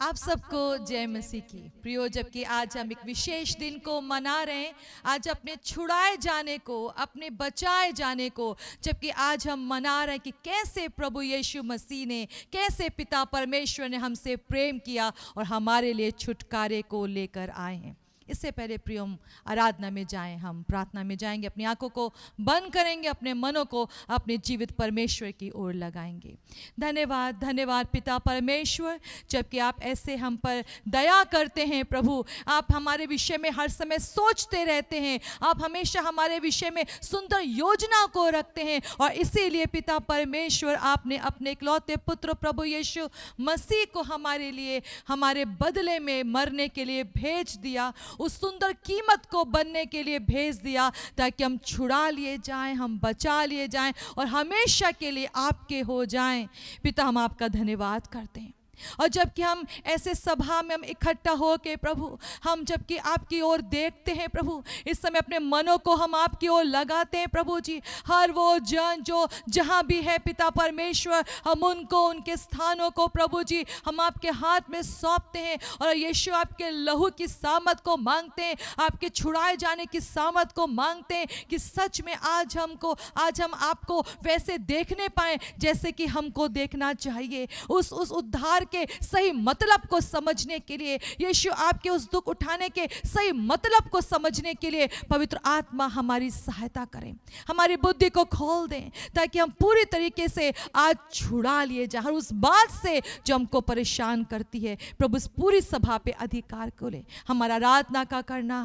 आप सबको जय मसीह की। प्रियो, जबकि आज हम एक विशेष दिन को मना रहे हैं, आज अपने छुड़ाए जाने को, अपने बचाए जाने को, जबकि आज हम मना रहे हैं कि कैसे प्रभु यीशु मसीह ने, कैसे पिता परमेश्वर ने हमसे प्रेम किया और हमारे लिए छुटकारे को लेकर आए हैं। इससे पहले प्रियो, हम आराधना में जाएं, हम प्रार्थना में जाएंगे, अपनी आंखों को बंद करेंगे, अपने मनों को अपने जीवित परमेश्वर की ओर लगाएंगे। धन्यवाद धन्यवाद पिता परमेश्वर, जबकि आप ऐसे हम पर दया करते हैं प्रभु। आप हमारे विषय में हर समय सोचते रहते हैं, आप हमेशा हमारे विषय में सुंदर योजना को रखते हैं, और इसीलिए पिता परमेश्वर आपने अपने इकलौते पुत्र प्रभु यीशु मसीह को हमारे लिए, हमारे बदले में मरने के लिए भेज दिया, उस सुंदर कीमत को बनने के लिए भेज दिया, ताकि हम छुड़ा लिए जाएं, हम बचा लिए जाएं और हमेशा के लिए आपके हो जाएं। पिता, हम आपका धन्यवाद करते हैं। और जबकि हम ऐसे सभा में हम इकट्ठा हो के प्रभु, हम जबकि आपकी ओर देखते हैं प्रभु, इस समय अपने मनों को हम आपकी ओर लगाते हैं प्रभु जी। हर वो जन जो जहाँ भी है पिता परमेश्वर, हम उनको, उनके स्थानों को प्रभु जी हम आपके हाथ में सौंपते हैं, और यीशु आपके लहू की सामत को मांगते हैं, आपके छुड़ाए जाने की सामत को मांगते हैं, कि सच में आज हम आपको वैसे देखने पाएं जैसे कि हमको देखना चाहिए। उस उद्धार के सही मतलब को समझने के लिए, यीशु आपके उस दुख उठाने के सही मतलब को समझने के लिए पवित्र आत्मा हमारी सहायता करें, हमारी बुद्धि को खोल दें, ताकि हम पूरी तरीके से आज छुड़ा लिए जाएं हर उस बात से जो हमको परेशान करती है। प्रभु, इस पूरी सभा पे अधिकार को ले, हमारा आराधना का करना,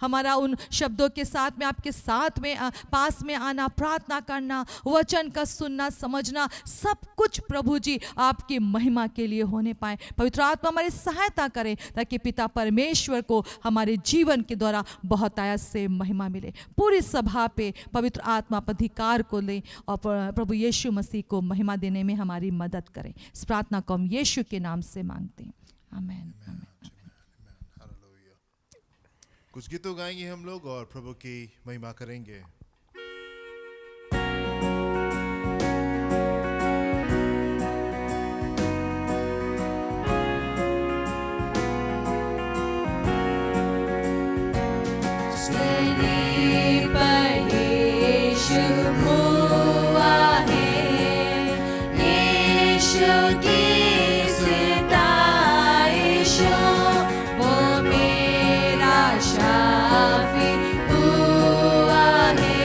हमारा उन शब्दों के साथ में आपके साथ में पास में आना, प्रार्थना करना, वचन का सुनना, समझना, सब कुछ प्रभु जी आपकी महिमा के लिए होने पाए। पवित्र आत्मा हमारी सहायता करें, ताकि पिता परमेश्वर को हमारे जीवन के द्वारा बहुत आयात से महिमा मिले। पूरी सभा पे पवित्र आत्मा अधिकार को ले, और प्रभु यीशु मसीह को महिमा देने में हमारी मदद करें। इस प्रार्थना को हम यीशु के नाम से मांगते हैं, आमीन। कुछ गीतों गाएंगे हम लोग और प्रभु की महिमा करेंगे। वो मेरा शाफी हुआ है।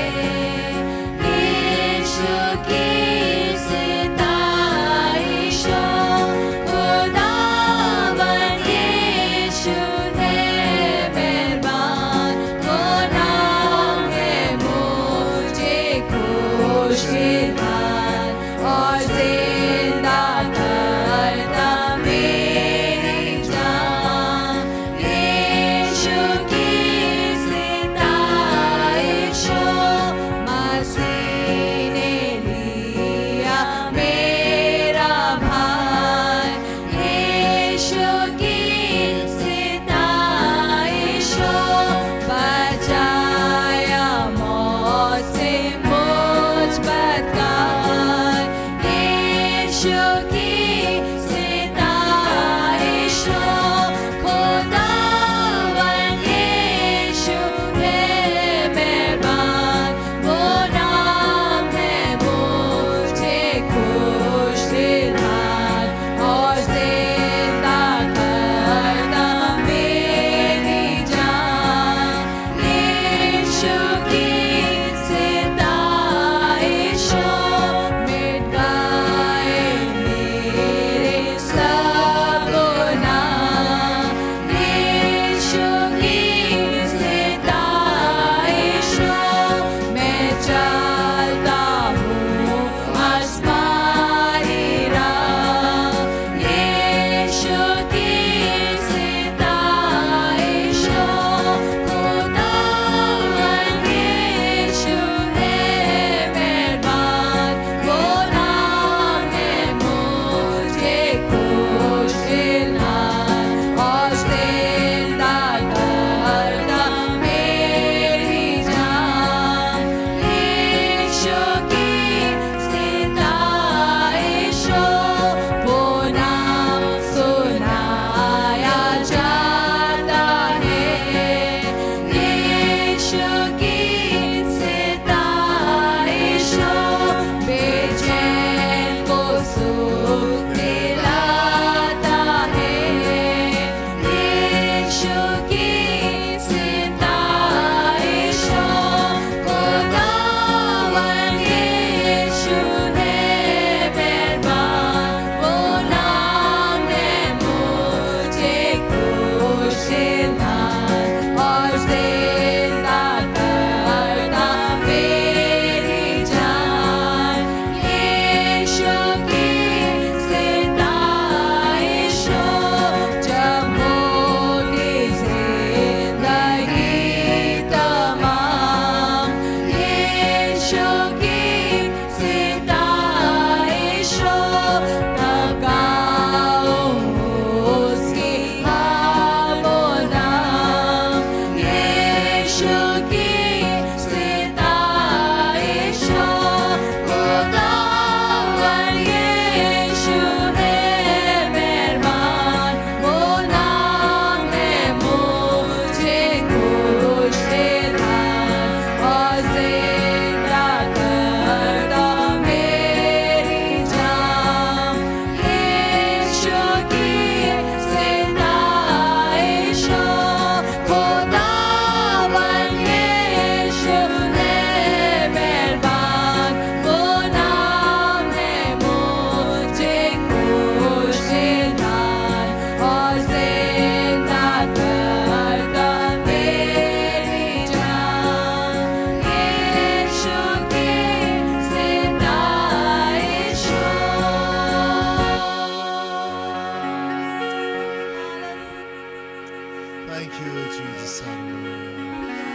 Thank you, Jesus. Hallelujah.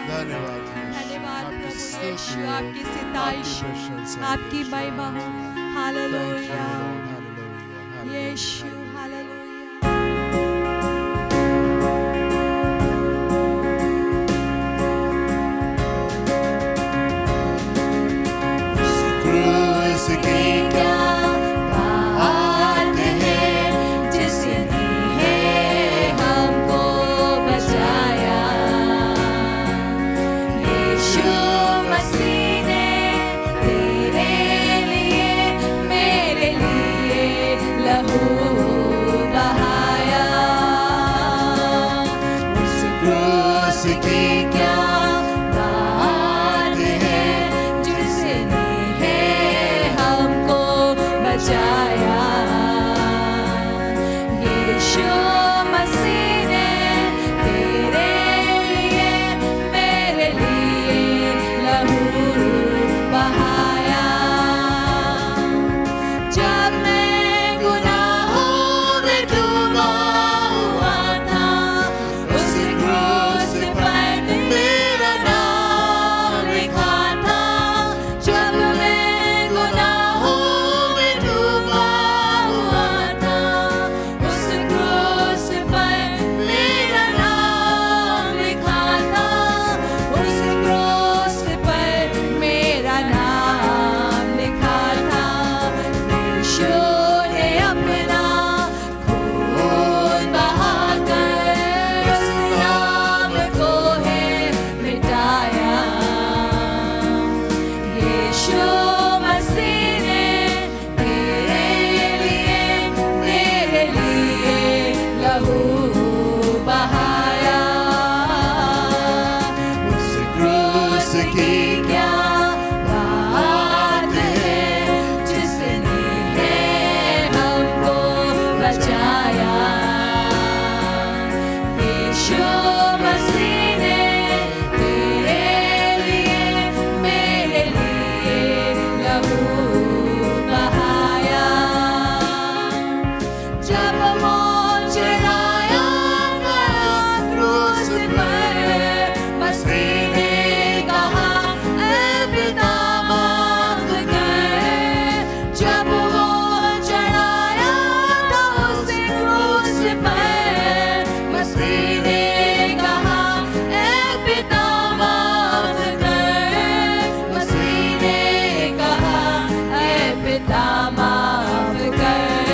धन्यवाद धन्यवाद आपकी प्रभु स्तुति यीशु, हो, आपकी सिताइश हो, प्रशंसा हो, आपकी यीशु। महिमा हो। Thank you, hallelujah Lord. Hallelujah. Yeshu, Hallelujah. Hallelujah. क्रूस की क्या बात है जिसने हमको बचाया, यीशु मसीह ने तेरे लिए मेरे लिए लहू बहाया। उस क्रूस की क्या बात है जिसने हमको बचाया, यीशु मसीह ने तेरे लिए मेरे लिए लहू बहाया। जब मैं गुनाहों में डूबा हुआ था, उस क्रूस पर मेरा नाम लिखा था। जब मैं गुनाहों में डूबा हुआ था, उस क्रूस पर मेरा नाम लिखा था। उस क्रूस पर मेरा नाम लिखा था। यीशु ने अपना खून बहाकर उस नाम को है मिटाया। यीशु मसीह ने तेरे लिए मेरे लिए लहू बहाया। उस क्रूस की क्या बात है जिसने हमको बचाया, यीशु मसीह ने तेरे लिए मेरे लिए लहू बहाया। जब वो चढ़ाया गया क्रूस पर, मसीह ने कहा ऐ पिता माफ कर। जब वो चढ़ाया था उस क्रूस पर, मसीह ने कहा ऐ पिता माफ कर। मसीह ने कहा ऐ पिता माफ कर।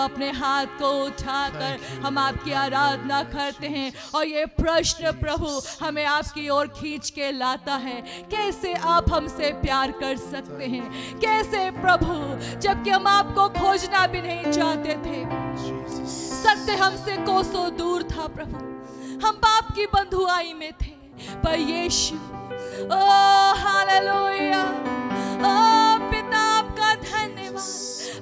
अपने हाथ को उठाकर हम आपकी आराधना करते हैं और ये प्रश्न प्रभु हमें आपकी ओर खींच के लाता है, कैसे आप हमसे प्यार कर सकते हैं, कैसे प्रभु, जबकि हम आपको खोजना भी नहीं चाहते थे, सत्य हमसे कोसों दूर था प्रभु, हम पाप की बंधुआई में थे, पर यीशु, ओ हालेलुया, ओ पिता आपका धन्यवाद,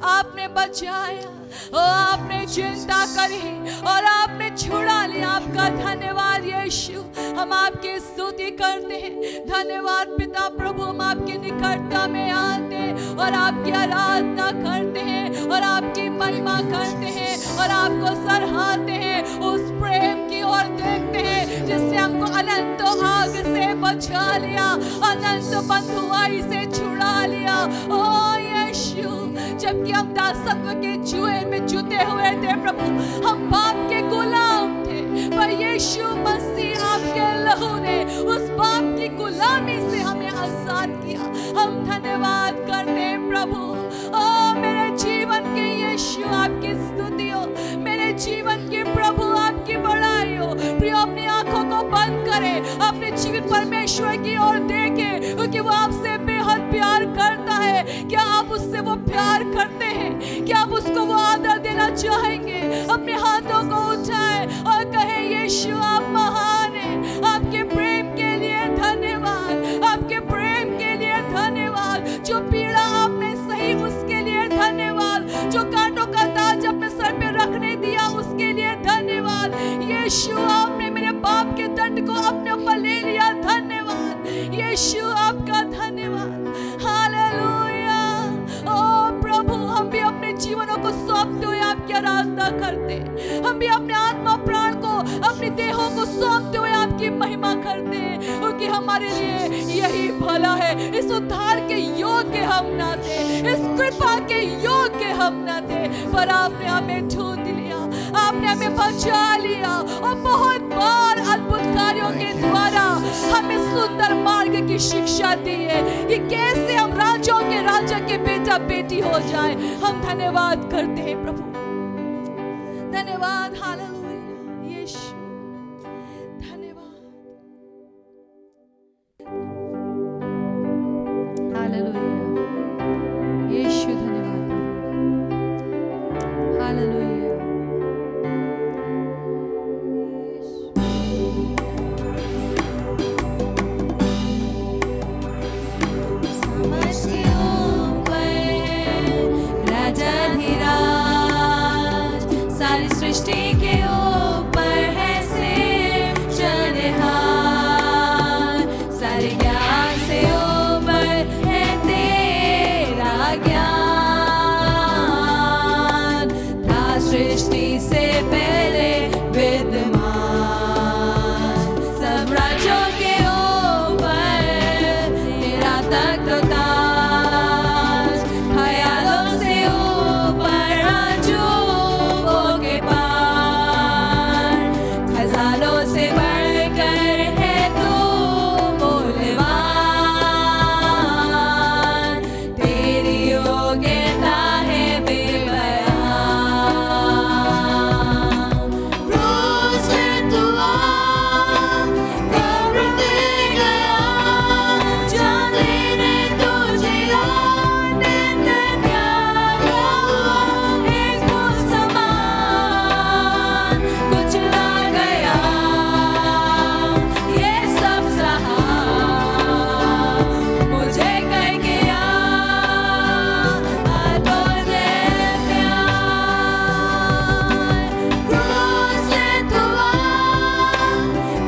आपने बचाया, ओ आपने चिंता करी और आपने छुड़ा लिया, आपका धन्यवाद यीशु। हम आपकी स्तुति करते हैं, धन्यवाद पिता प्रभु, हम आपकी निकटता में आते हैं और आपकी आराधना करते हैं और आपकी महिमा करते हैं और आपको सराहते हैं, उस प्रेम की ओर देखते हैं जिसने हमको अनंत आग से बचा लिया, अनंत बंधुआई से छुड़ा लिया। ओ यीशु, जबकि हम दासत्व के जुए में जुते हुए थे प्रभु, हम पाप के गुलाम थे, पर यीशु मसीह आपके लहू ने उस पाप की गुलामी से हमें आजाद किया। हम धन्यवाद करते हैं प्रभु। ओ मेरे जीवन के यीशु आपकी स्तुति हो, मेरे जीवन के प्रभु आपकी बड़ाई हो। प्रिय अपनी आंखों को बंद करें, अपने जीवन परमेश्वर की ओर देखें, क्योंकि वो आपसे बेहद प्यार करता है। क्या आप उससे वो प्यार करते हैं? क्या आप उसको वो आदर देना चाहेंगे? अपने हाथों को उठाएं और कहें यीशु आप महान हैं, आपके प्रेम के लिए धन्यवाद, आपके प्रेम के लिए धन्यवाद, जो पीड़ा आप में सही उसके लिए धन्यवाद, जो कांटों का ताज अपने सर पे रखने दिया उसके लिए धन्यवाद। यीशु आपने मेरे पाप के दंड को अपने ऊपर ले लिया, धन्यवाद यीशु आपका धन्यवाद। हालेलुया। ओ प्रभु, हम भी अपने जीवनों को सौंपते हुए आपकी आराधना करते हैं, हम भी अपने आत्मा प्राण को, अपनी देहों को सौंपते हुए आपकी महिमा करते हैं, क्योंकि हमारे लिए यही भला है। इस उद्धार के योग्य हम ना थे, इस कृपा के योग्य हम ना थे, पर आपने हमें ढूंढ लिया, आपने हमें बचा लिया और बहुत बार अद्भुत कार्यों के द्वारा हमें सुंदर मार्ग की शिक्षा दी है कि कैसे हम राजाओं के राजा के बेटा बेटी हो जाए। हम धन्यवाद करते हैं प्रभु, धन्यवाद। हालेलुया यीशु, धन्यवाद। हालेलुया यीशु, धन्यवाद। हालेलुया। सृष्टि के ऊपर है सिर चढ़हार, सारे ज्ञान से ऊपर है तेरा ज्ञान, था सृष्टि से पहले विद्यमान, सब राज्यों के ऊपर तेरा तख्त ताज, ख्यालों से ऊपर आजूबों के पार, खजानों से बढ़कर है तू मूल्यवान, तेरी योग्यता है बेबयान। क्रूस पे तू कब्र पे गया, जान लेने तुझे नित्य त्यागा, एक वो समान कुचला गया, ये सब सहा मुझे कर गया, तूने प्यार। क्रूस से तू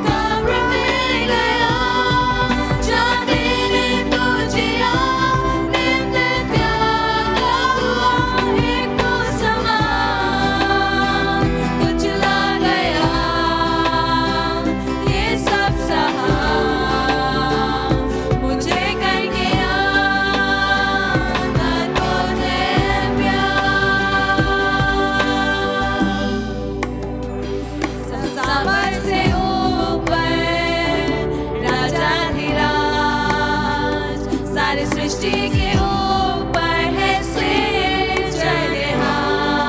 कब्र पे गया, जान देने तुझे नित्य त्यागा, एक वो समान कुचला गया, ये सब सहा मुझे कर गया, तूने प्यार। सामर से ऊपर राजाधिराज, सारी सृष्टि के ऊपर है सिर चढ़हार,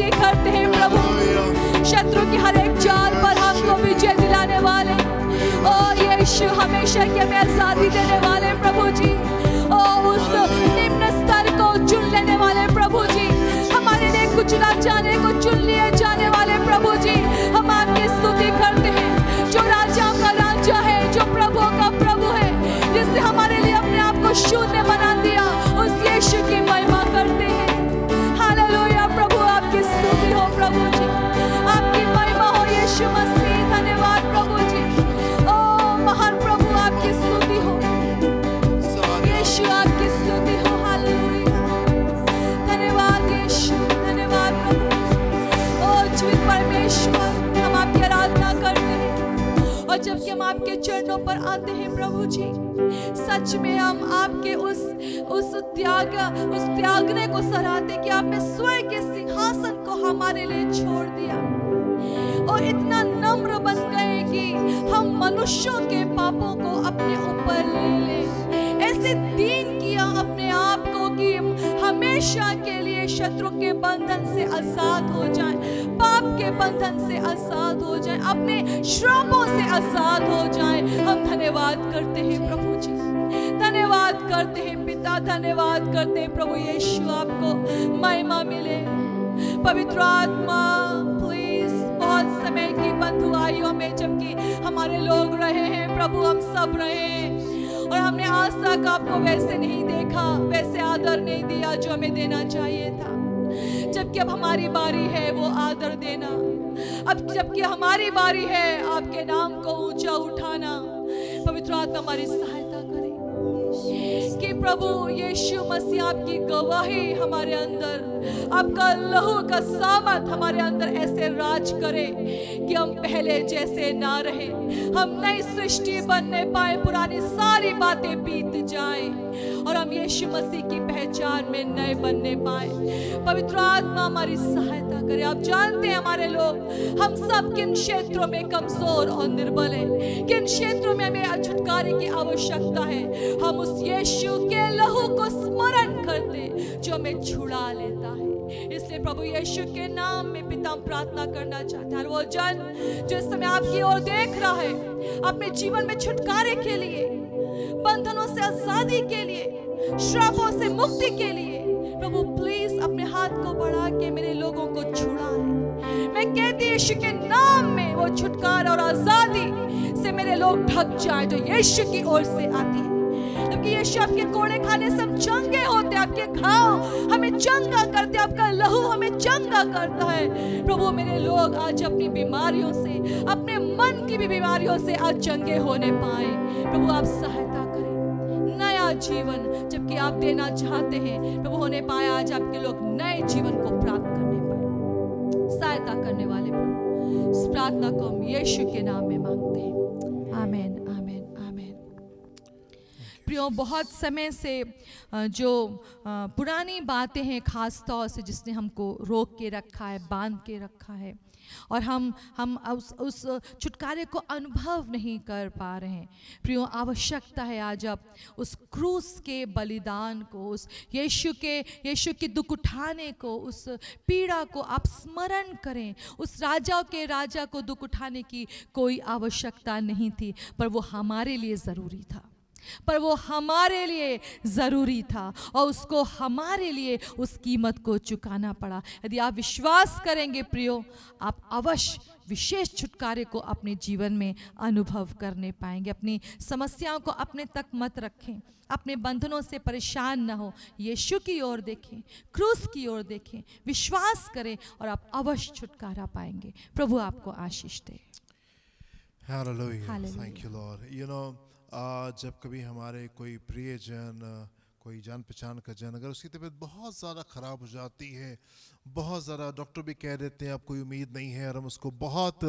स्तुति करते हैं प्रभु। शत्रु की हर एक चाल पर हमको विजय दिलाने वाले, ओ यीशु हमेशा की हमें आजादी देने वाले प्रभु जी, ओ उस निम्न स्तर को चुन लेने वाले प्रभु जी, हमारे लिए कुछ ना जाने को चुन लिए जाने वाले प्रभु जी, हम आपकी स्तुति करते हैं। जो राजाओं का राजा है, जो प्रभुओं का प्रभु है, जिसने हमारे लिए अपने आप को शून्य बना दिया, उस यीशु की महिमा करते हैं। हालेलुया प्रभु, आपकी स्तुति हो प्रभु जी, आपकी महिमा हो यीशु मसीह। धन्यवाद प्रभु जी, ओ महान प्रभु, आपकी स्तुति हो यीशु, आपकी स्तुति हो। हालेलुया, धन्यवाद यीशु, धन्यवाद प्रभु। ओ जीवित परमेश्वर, हम आपकी आराधना करते हैं, और जबकि हम आपके चरणों पर आते हैं प्रभु जी, सच में हम आपके उस त्यागने को सराहते कि आपने स्वर्ग के सिंहासन को हमारे लिए छोड़ दिया और इतना नम्र बन गए कि हम मनुष्यों के पापों को अपने ऊपर ले लें। ऐसे दीन किया अपने आप को कि हम हमेशा के लिए शत्रु के बंधन से आजाद हो जाएं, पाप के बंधन से आजाद हो जाएं, अपने श्रमों से आजाद हो जाएं। हम धन्यवाद करते हैं प्रभु जी, धन्यवाद करते हैं पिता, धन्यवाद करते हैं प्रभु यीशु, आपको महिमा मिले। पवित्र आत्मा प्लीज, बहुत समय की बंधुआइयों में जबकि हमारे लोग रहे हैं प्रभु, हम सब रहे हैं, और हमने आज तक आपको वैसे नहीं देखा, वैसे आदर नहीं दिया जो हमें देना चाहिए था। जबकि अब हमारी बारी है वो आदर देना, अब जबकि हमारी बारी है आपके नाम को ऊंचा उठाना। पवित्र आत्मा हमारी सहायता करे कि प्रभु यीशु मसीह आपकी गवाही हमारे अंदर, आपका लहू का सामर्थ हमारे अंदर ऐसे राज करे कि हम पहले जैसे ना रहे, हम नई सृष्टि बनने पाए, पुरानी सारी बातें बीत जाए और हम यीशु मसीह की पहचान में नए बनने पाए। पवित्र आत्मा हमारी सहायता करे। आप जानते हैं हमारे लोग, हम सब किन क्षेत्रों में कमजोर और निर्बल हैं, किन क्षेत्रों में हमें छुटकारे की आवश्यकता है। हम उस यीशु के लहू को स्मरण करते जो हमें छुड़ा लेता है। इसलिए प्रभु यीशु के नाम में पिता हम प्रार्थना करना चाहते हैं, वो जन जो इस समय आपकी ओर देख रहा है, अपने जीवन में छुटकारे के लिए, बंधनों से आजादी के लिए, श्रापों से मुक्ति के लिए, प्रभु प्लीज अपने हाथ को बढ़ा के मेरे लोगों को छुड़ा ले। मैं कहती यीशु के नाम में वो छुटकारा और आजादी से मेरे लोग ढक जाए जो यीशु की ओर से आती है। जबकि यीशु आपके कोड़े खाने से हम चंगे होते, आपके घाव हमें चंगा करते, आपका लहू हमें चंगा करता है। प्रभु मेरे लोग आज अपनी बीमारियों से, अपने मन की भी बीमारियों से आज चंगे होने पाए। प्रभु आप सहायता करें, नया जीवन जबकि आप देना चाहते हैं प्रभु होने पाए, आज आपके लोग नए जीवन को प्राप्त करने पाए। सहायता करने वाले प्रभु, इस प्रार्थना को हम यीशु के नाम में मांगते हैं। आमीन, आमीन, आमीन। प्रियो, बहुत समय से जो पुरानी बातें हैं, खास तौर से जिसने हमको रोक के रखा है, बांध के रखा है, और हम उस छुटकारे को अनुभव नहीं कर पा रहे हैं। प्रियो, आवश्यकता है आज आप उस क्रूस के बलिदान को, उस यीशु के दुख उठाने को, उस पीड़ा को आप स्मरण करें। उस राजा के राजा को दुख उठाने की कोई आवश्यकता नहीं थी, पर वो हमारे लिए ज़रूरी था, पर वो हमारे लिए ज़रूरी था, और उसको हमारे लिए उस कीमत को चुकाना पड़ा। यदि आप विश्वास करेंगे प्रियो, आप अवश्य विशेष छुटकारे को अपने जीवन में अनुभव करने पाएंगे। अपनी समस्याओं को अपने तक मत रखें, अपने बंधनों से परेशान न हो, यीशु की ओर देखें, क्रूस की ओर देखें, विश्वास करें और आप अवश्य छुटकारा पाएंगे। प्रभु आपको आशीष दे। Hallelujah. Hallelujah. Thank you, Lord. You know, जब कभी हमारे कोई प्रियजन, कोई जान पहचान का जन, अगर उसकी तबीयत बहुत ज़्यादा ख़राब हो जाती है, बहुत ज़्यादा, डॉक्टर भी कह देते हैं अब कोई उम्मीद नहीं है, और हम उसको बहुत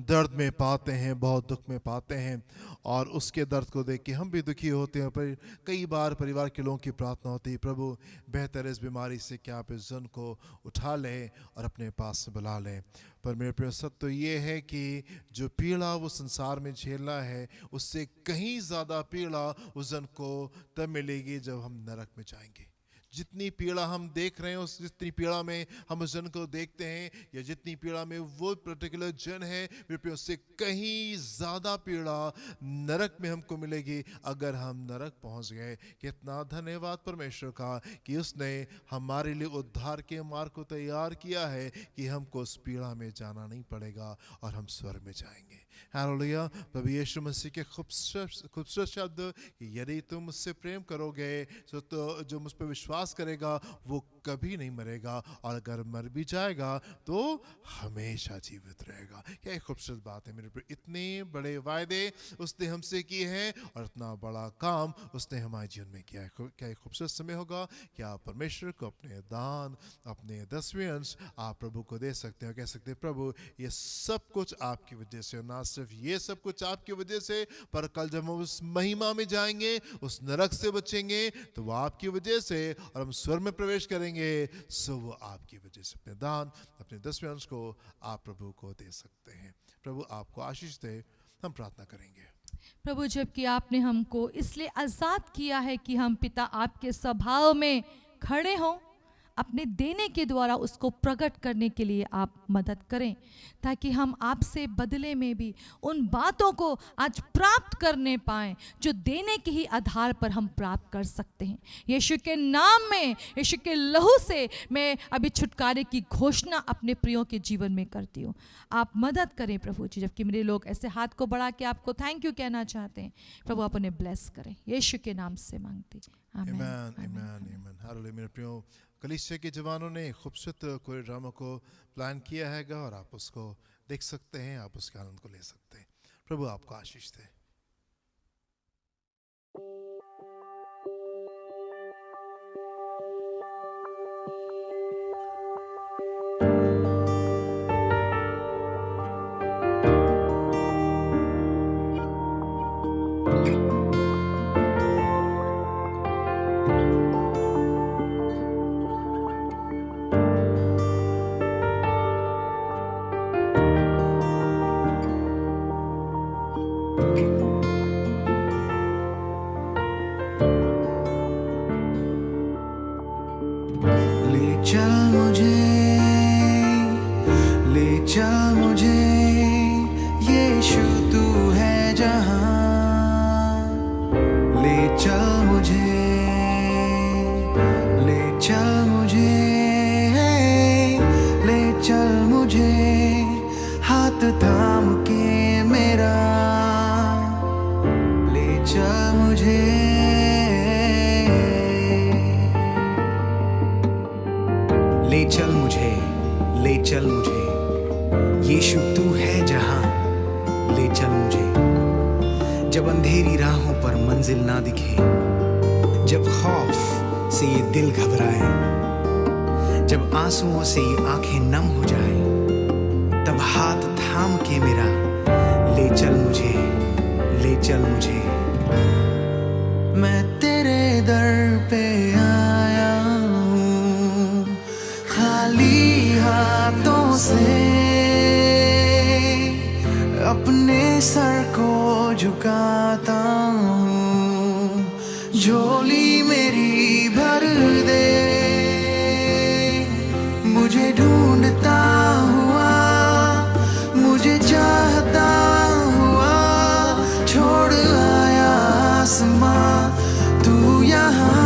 दर्द में पाते हैं, बहुत दुख में पाते हैं, और उसके दर्द को देख के हम भी दुखी होते हैं। पर कई बार परिवार के लोगों की प्रार्थना होती है, प्रभु बेहतर इस बीमारी से क्या आप इस जन को उठा लें और अपने पास से बुला लें। पर मेरे प्रिय, सत्य तो ये है कि जो पीड़ा वो संसार में झेलना है, उससे कहीं ज़्यादा पीड़ा उस जन को तब मिलेगी जब हम नरक में जाएंगे, जितनी पीड़ा हम देख रहे हैं, उस जितनी पीड़ा में हम उस जन को देखते हैं, या जितनी पीड़ा में वो पर्टिकुलर जन है, मेरे प्रियो, उससे कहीं ज़्यादा पीड़ा नरक में हमको मिलेगी अगर हम नरक पहुंच गए। कितना धन्यवाद परमेश्वर का कि उसने हमारे लिए उद्धार के मार्ग को तैयार किया है कि हमको उस पीड़ा में जाना नहीं पड़ेगा और हम स्वर्ग में जाएंगे। हालेलुया। प्रभु यीशु मसीह के खूबसूरत शब्द कि यदि तुम मुझसे प्रेम करोगे तो जो मुझ पर विश्वास करेगा वो कभी नहीं मरेगा, और अगर मर भी जाएगा तो हमेशा जीवित रहेगा। क्या एक खूबसूरत बात है मेरे पर। इतने बड़े वायदे उसने हमसे किए हैं और इतना बड़ा काम उसने हमारे जीवन में किया है। क्या एक खूबसूरत समय होगा कि आप परमेश्वर को अपने दान, अपने 10वें अंश आप प्रभु को दे सकते हैं और कह सकते हैं, प्रभु ये सब कुछ आपकी वजह से, ना सिर्फ ये सब कुछ आपकी वजह से, पर कल जब हम उस महिमा में जाएंगे, उस नरक से बचेंगे, तो वो आपकी वजह से, और हम स्वर्ग में प्रवेश करेंगे, सो वो आपकी वजह से। अपने दान, अपने 10वें अंश को आप प्रभु को दे सकते हैं। प्रभु आपको आशीष दे। हम प्रार्थना करेंगे। प्रभु, जबकि आपने हमको इसलिए आज़ाद किया है कि हम पिता आपके स्वभाव में खड़े हों, अपने देने के द्वारा उसको प्रकट करने के लिए आप मदद करें, ताकि हम आपसे बदले में भी उन बातों को आज प्राप्त करने पाएं जो देने के ही आधार पर हम प्राप्त कर सकते हैं। यीशु के नाम में, यीशु के लहू से मैं अभी छुटकारे की घोषणा अपने प्रियों के जीवन में करती हूँ। आप मदद करें प्रभु जी। जबकि मेरे लोग ऐसे हाथ को बढ़ा के आपको थैंक यू कहना चाहते हैं, प्रभु आप उन्हें ब्लेस करें। यीशु के नाम से मांगते आमीन, आमीन, आमीन, आमीन, आमीन। हालेलुया। मेरे प्रियो, कलीसिया के जवानों ने खूबसूरत कोई ड्रामा को प्लान किया है और आप उसको देख सकते हैं, आप उसके आनंद को ले सकते हैं। प्रभु आपको आशीष दे। ले चल मुझे, ले चल मुझे, यीशु तू है जहां। ले चल मुझे, ले चल मुझे, ले चल मुझे, हाथ थाम के मेरा। ले चल मुझे, ले चल मुझे, ले चल मुझे, यीशु तू है जहां। ले चल मुझे, जब अंधेरी राहों पर मंजिल ना दिखे, जब खौफ से ये दिल घबराए, जब आंसुओं से ये आंखें नम हो जाए, तब हाथ थाम के मेरा ले चल मुझे, ले चल मुझे। मैं तेरे दर पे आया हूँ खाली हाथों से, अपने सर को झुकाता हूँ, झोली मेरी भर दे। मुझे ढूंढता हुआ, मुझे चाहता हुआ, छोड़ आया आसमां तू यहाँ।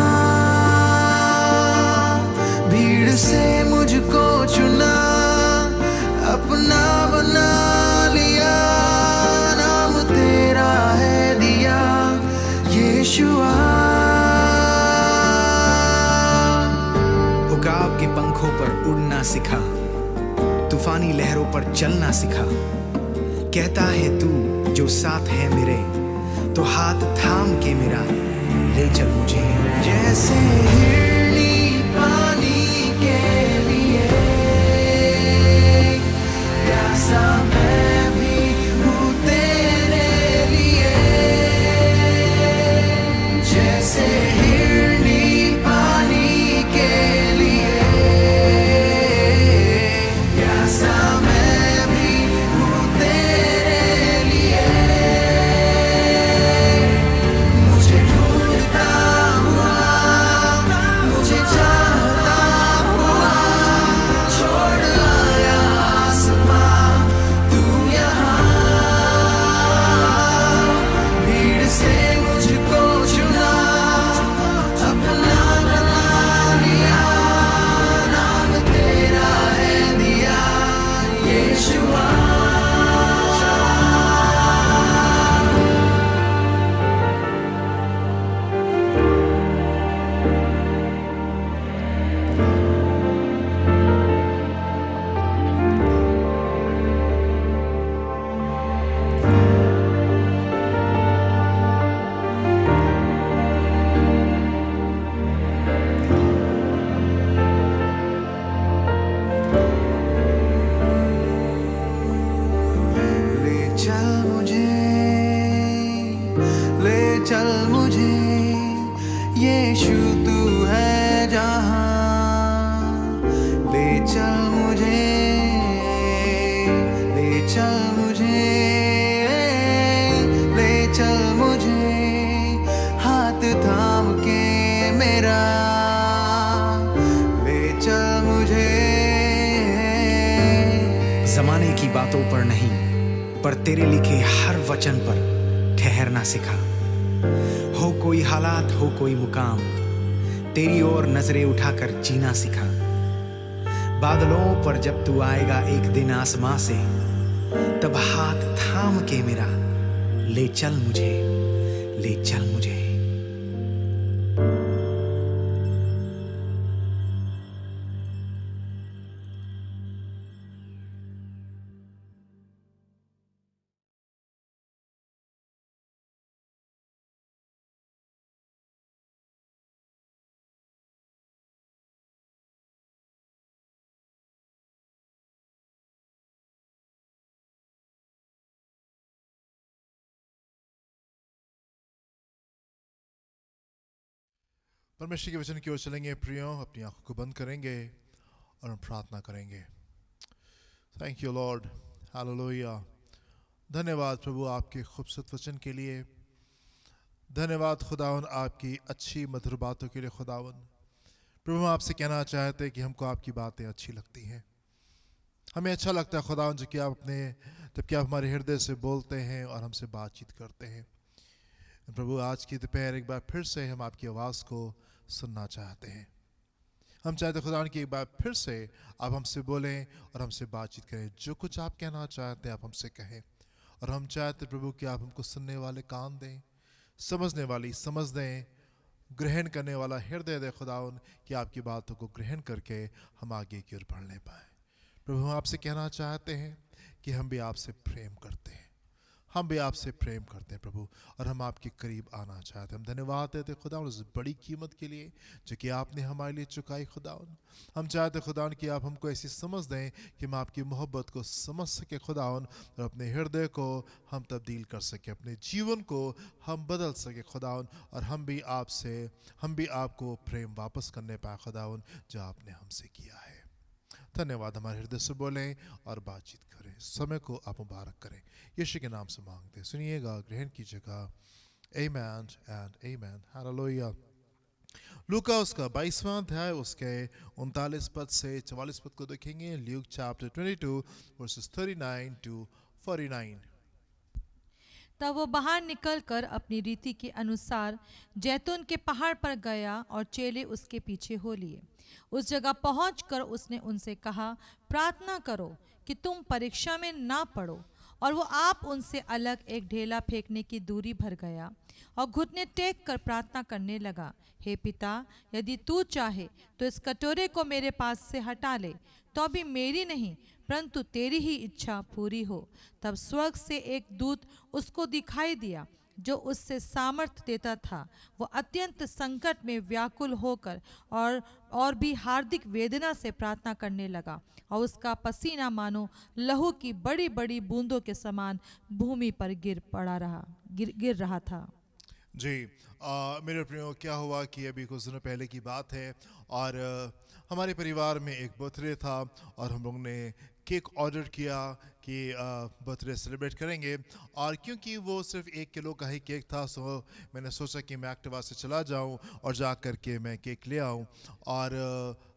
भीड़ से मुझको चुना, अपना बना लिया, नाम तेरा है दिया यीशुआ। उकाब के पंखों पर उड़ना सिखा, तूफानी लहरों पर चलना सिखा। कहता है तू जो साथ है मेरे, तो हाथ थाम के मेरा ले चल मुझे। जैसे हिरनी पानी के लिए प्यासा मैं भी हूँ तेरे लिए। जैसे हिरनी पानी के लिए प्यासा मैं भी हूँ तेरे लिए। मुझे ढूंढता हुआ, चल मुझे, ले चल मुझे, हाथ थाम के मेरा, ले चल मुझे। जमाने की बातों पर नहीं, पर तेरे लिखे हर वचन पर ठहरना सिखा। हो कोई हालात, हो कोई मुकाम, तेरी ओर नजरें उठाकर जीना सिखा। बादलों पर जब तू आएगा एक दिन आसमां से, तब हाथ थाम के मेरा, ले चल मुझे, ले चल मुझे। परमेश्वर के वचन की ओर चलेंगे प्रियो, अपनी आंखों को बंद करेंगे और हम प्रार्थना करेंगे। Thank you Lord, hallelujah. धन्यवाद प्रभु आपके खूबसूरत वचन के लिए। धन्यवाद खुदावन आपकी अच्छी मधुर बातों के लिए। खुदावन प्रभु हम आपसे कहना चाहते हैं कि हमको आपकी बातें अच्छी लगती हैं। हमें अच्छा लगता है खुदावन जबकि आप हमारे हृदय से बोलते हैं और हमसे बातचीत करते हैं। प्रभु आज की दोपहर एक बार फिर से हम आपकी आवाज़ को सुनना चाहते हैं। हम चाहते खुदा कि एक बार फिर से आप हमसे बोलें और हमसे बातचीत करें। जो कुछ आप कहना चाहते हैं आप हमसे कहें, और हम चाहते प्रभु कि आप हमको सुनने वाले कान दें, समझने वाली समझ दें, ग्रहण करने वाला हृदय दे खुदाउन, कि आपकी बातों को ग्रहण करके हम आगे की ओर बढ़ने पाएँ। प्रभु हम आपसे कहना चाहते हैं कि हम भी आपसे प्रेम करते हैं, हम भी आपसे प्रेम करते हैं प्रभु, और हम आपके करीब आना चाहते हैं। हम धन्यवाद देते खुदा उस बड़ी कीमत के लिए जो कि आपने हमारे लिए चुकाई। खुदावन हम चाहते खुदावन कि आप हमको ऐसी समझ दें कि हम आपकी मोहब्बत को समझ सके खुदावन, और अपने हृदय को हम तब्दील कर सके, अपने जीवन को हम बदल सके खुदावन, और हम भी आपको प्रेम वापस करने पाए खुदावन जो आपने हमसे किया है। धन्यवाद। हमारे हृदय से बोलें और बातचीत करें। समय को आप मुबारक करें, यीशु के नाम से मांगते हैं, सुनिएगा, ग्रहण कीजिएगा। आमेन एंड आमेन, हालेलुया। लूका उसका 22वां अध्याय उसके 39 पद से 44 पद को देखेंगे। Luke chapter 22 versus 39 to 49। तब वो बाहर निकलकर अपनी रीति के अनुसार जैतून के पहाड़ पर गया और चेले उसके पीछे हो लिए। उस जगह पहुंचकर उसने उनसे कहा, प्रार्थना करो कि तुम परीक्षा में ना पड़ो। और वो आप उनसे अलग एक ढेला फेंकने की दूरी भर गया और घुटने टेक कर प्रार्थना करने लगा, हे पिता, यदि तू चाहे तो इस कटोरे को मेरे पास से हटा ले, तो भी मेरी नहीं परंतु तेरी ही इच्छा पूरी हो। तब स्वर्ग से एक दूत उसको दिखाई दिया जो उससे सामर्थ देता था। वो अत्यंत संकट में व्याकुल होकर और भी हार्दिक वेदना से प्रार्थना करने लगा, और उसका पसीना मानो लहू की बड़ी बड़ी बूंदों के समान भूमि पर गिर रहा था। जी मेरे प्रियो, क्या हुआ कि अभी कुछ दिनों पहले की बात है, और हमारे परिवार में एक बर्थडे था, और हम लोग ने केक ऑर्डर किया कि बर्थडे सेलिब्रेट करेंगे। और क्योंकि वो सिर्फ 1 किलो का ही केक था, सो मैंने सोचा कि मैं एक्टिवा से चला जाऊं और जा कर के मैं केक ले आऊं। और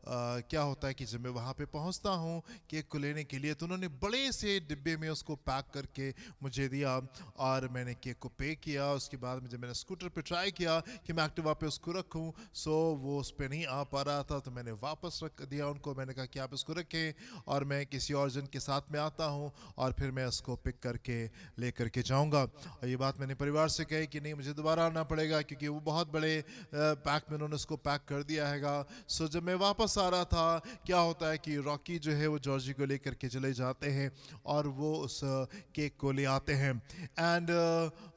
क्या होता है कि जब मैं वहाँ पे पहुँचता हूँ केक को लेने के लिए, तो उन्होंने बड़े से डिब्बे में उसको पैक करके मुझे दिया, और मैंने केक को पे किया। उसके बाद में जब मैंने स्कूटर पे ट्राई किया कि मैं एक्टिवा पे उसको रखूँ, सो वो उस पर नहीं आ पा रहा था, तो मैंने वापस रख दिया उनको। मैंने कहा कि आप इसको रखें और मैं किसी और जन के साथ में आता हूँ, और फिर मैं उसको पिक करके ले करके जाऊँगा। और ये बात मैंने परिवार से कही कि नहीं, मुझे दोबारा आना पड़ेगा, क्योंकि वो बहुत बड़े पैक में उन्होंने उसको पैक कर दिया हैगा। सो जब मैं वापस आ रहा था, क्या होता है कि रॉकी जो है वो जॉर्जी को लेकर के चले जाते हैं, और वो उस केक को ले आते हैं। एंड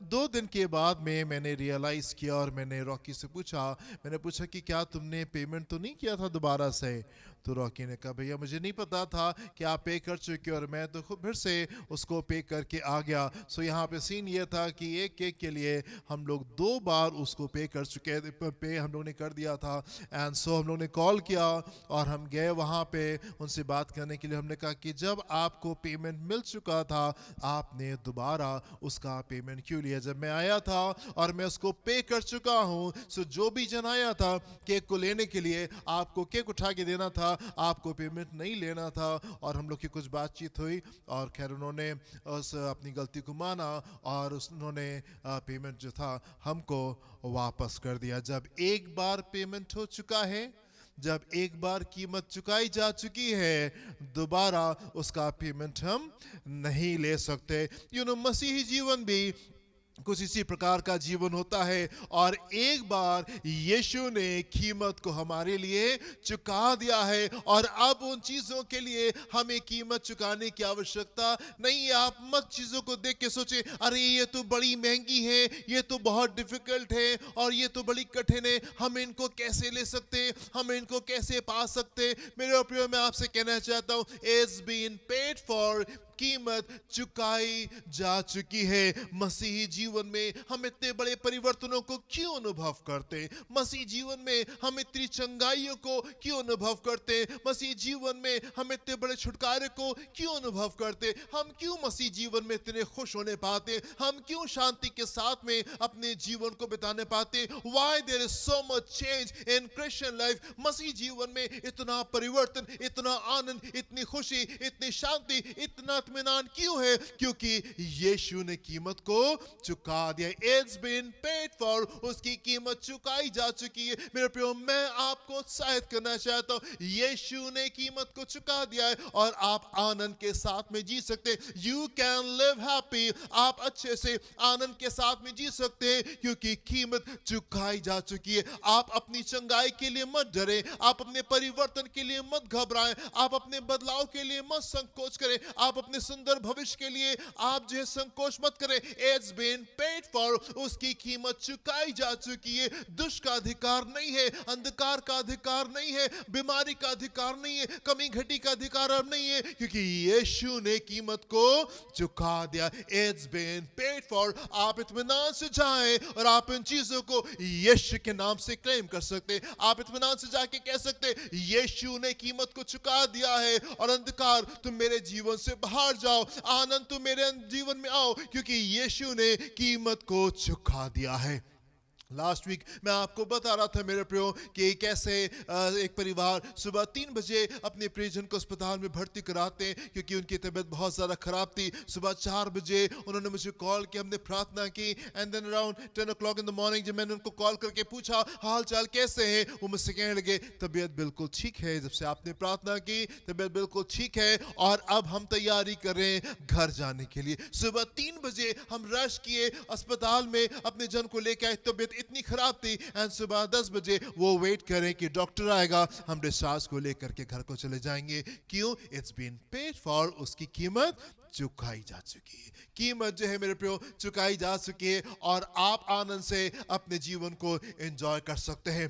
2 दिन के बाद में मैंने रियलाइज़ किया, और मैंने रॉकी से पूछा कि क्या तुमने पेमेंट तो नहीं किया था दोबारा से? तो रॉकी ने कहा भैया मुझे नहीं पता था कि आप पे कर चुके और मैं तो खुद फिर से उसको पे करके आ गया। सो यहाँ पे सीन ये था कि एक केक के लिए हम लोग 2 बार उसको पे कर चुके थे, पे हम लोग ने कर दिया था। एंड सो हम लोग ने कॉल किया और हम गए वहाँ पे उनसे बात करने के लिए। हमने कहा कि जब आपको पेमेंट मिल चुका था आपने दोबारा उसका पेमेंट क्यों लिया? जब मैं आया था और मैं उसको पे कर चुका हूँ, सो जो भी जन आया था केक को लेने के लिए आपको केक उठा के देना था, आपको पेमेंट नहीं लेना था। और हम लोग की कुछ बातचीत हुई और खैर उन्होंने उस अपनी गलती को माना और उन्होंने पेमेंट जो था हमको वापस कर दिया। जब एक बार पेमेंट हो चुका है, जब एक बार कीमत चुकाई जा चुकी है, दोबारा उसका पेमेंट हम नहीं ले सकते। मसीही जीवन भी कुछ इसी प्रकार का जीवन होता है। और एक बार यीशु ने कीमत को हमारे लिए चुका दिया है और अब उन चीजों के लिए हमें कीमत चुकाने की आवश्यकता नहीं है। आप मत चीजों को देख के सोचे अरे ये तो बड़ी महंगी है, ये तो बहुत डिफिकल्ट है और ये तो बड़ी कठिन है, हम इनको कैसे ले सकते, हम इनको कैसे पा सकते। मेरे प्रिय, मैं आपसे कहना चाहता हूँ इट्स बीन पेड फॉर, कीमत चुकाई जा चुकी है। मसीही जीवन में हम इतने बड़े परिवर्तनों को क्यों अनुभव करते? मसीही जीवन में हम इतनी चंगाइयों को क्यों अनुभव करते? मसीही जीवन में हम इतने बड़े छुटकारे को क्यों अनुभव करते? हम क्यों मसीही जीवन में इतने खुश होने पाते? हम क्यों शांति के साथ में अपने जीवन को बिताने पाते? Why there is so much change in Christian life? मसीही जीवन में इतना परिवर्तन, इतना आनंद, इतनी खुशी, इतनी शांति, इतना इत्मीनान क्यों है? क्योंकि यीशु ने कीमत को चुका दिया। It's been paid for, उसकी कीमत चुकाई जा चुकी है। मेरे प्रियो, मैं आपको उत्साहित करना चाहता हूँ, यीशु ने कीमत को चुका दिया है और आप आनंद के साथ में जी सकते हैं। You can live happy, आप अच्छे से आनंद के साथ में जी सकते हैं क्योंकि कीमत चुकाई जा चुकी है। आप अपनी चंगाई के लिए मत डरें, आप अपने परिवर्तन के लिए मत घबराएं, आप अपने बदलाव के लिए मत संकोच करें, आप अपने सुंदर भविष्य के लिए आप जो है संकोच मत करें। It's been paid for, उसकी कीमत चुकाई जा चुकी है। दुष्ट का अधिकार नहीं है, अंधकार का अधिकार नहीं है, बीमारी का अधिकार नहीं है, कमी घटी का अधिकार अब नहीं है क्योंकि यीशु ने कीमत को चुका दिया। It's been paid for, आप इत्मीनान से जाएं और आप इन चीजों को यीशु के नाम से क्लेम कर सकते हैं। आप इत्मीनान से जाके कह सकते हैं यीशु ने कीमत को चुका दिया है और अंधकार तुम मेरे जीवन से बाहर जाओ, आनंद तुम मेरे जीवन में आओ क्योंकि यीशु ने कीमत को चुका दिया है। लास्ट वीक मैं आपको बता रहा था मेरे प्रियो कि कैसे एक परिवार सुबह 3 बजे अपने प्रियजन को अस्पताल में भर्ती कराते हैं क्योंकि उनकी तबीयत बहुत ज़्यादा ख़राब थी। सुबह 4 बजे उन्होंने मुझे कॉल किया, हमने प्रार्थना की and then around 10 o'clock in the morning जब मैंने उनको कॉल करके पूछा हाल चाल कैसे हैं, वो मुझसे कहने लगे तबीयत बिल्कुल ठीक है, जब से आपने प्रार्थना की तबीयत बिल्कुल ठीक है और अब हम तैयारी कर रहे हैं घर जाने के लिए। सुबह 3 बजे हम रश किए अस्पताल में, अपने जन को लेकर आए, तबीयत इतनी खराब थी एंड सुबह 10 बजे वो वेट करें कि डॉक्टर आएगा, हम डिस्चार्ज को लेकर के घर को चले जाएंगे। क्यों? इट्स बीन पेड फॉर, उसकी कीमत चुकाई जा चुकी है। कीमत जो है मेरे प्रियो चुकाई जा चुकी है और आप आनंद से अपने जीवन को एंजॉय कर सकते हैं।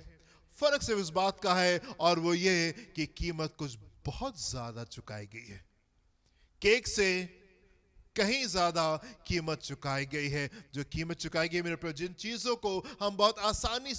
फर्क सिर्फ इस बात का है और वो ये है कि कीमत कुछ बहुत ज्यादा चुकाई गई है। केक से कहीं ज्यादा कीमत चुकाई गई है। जो कीमत चुकाई गई मेरे प्रिय, जिन चीजों को हम बहुत आसानी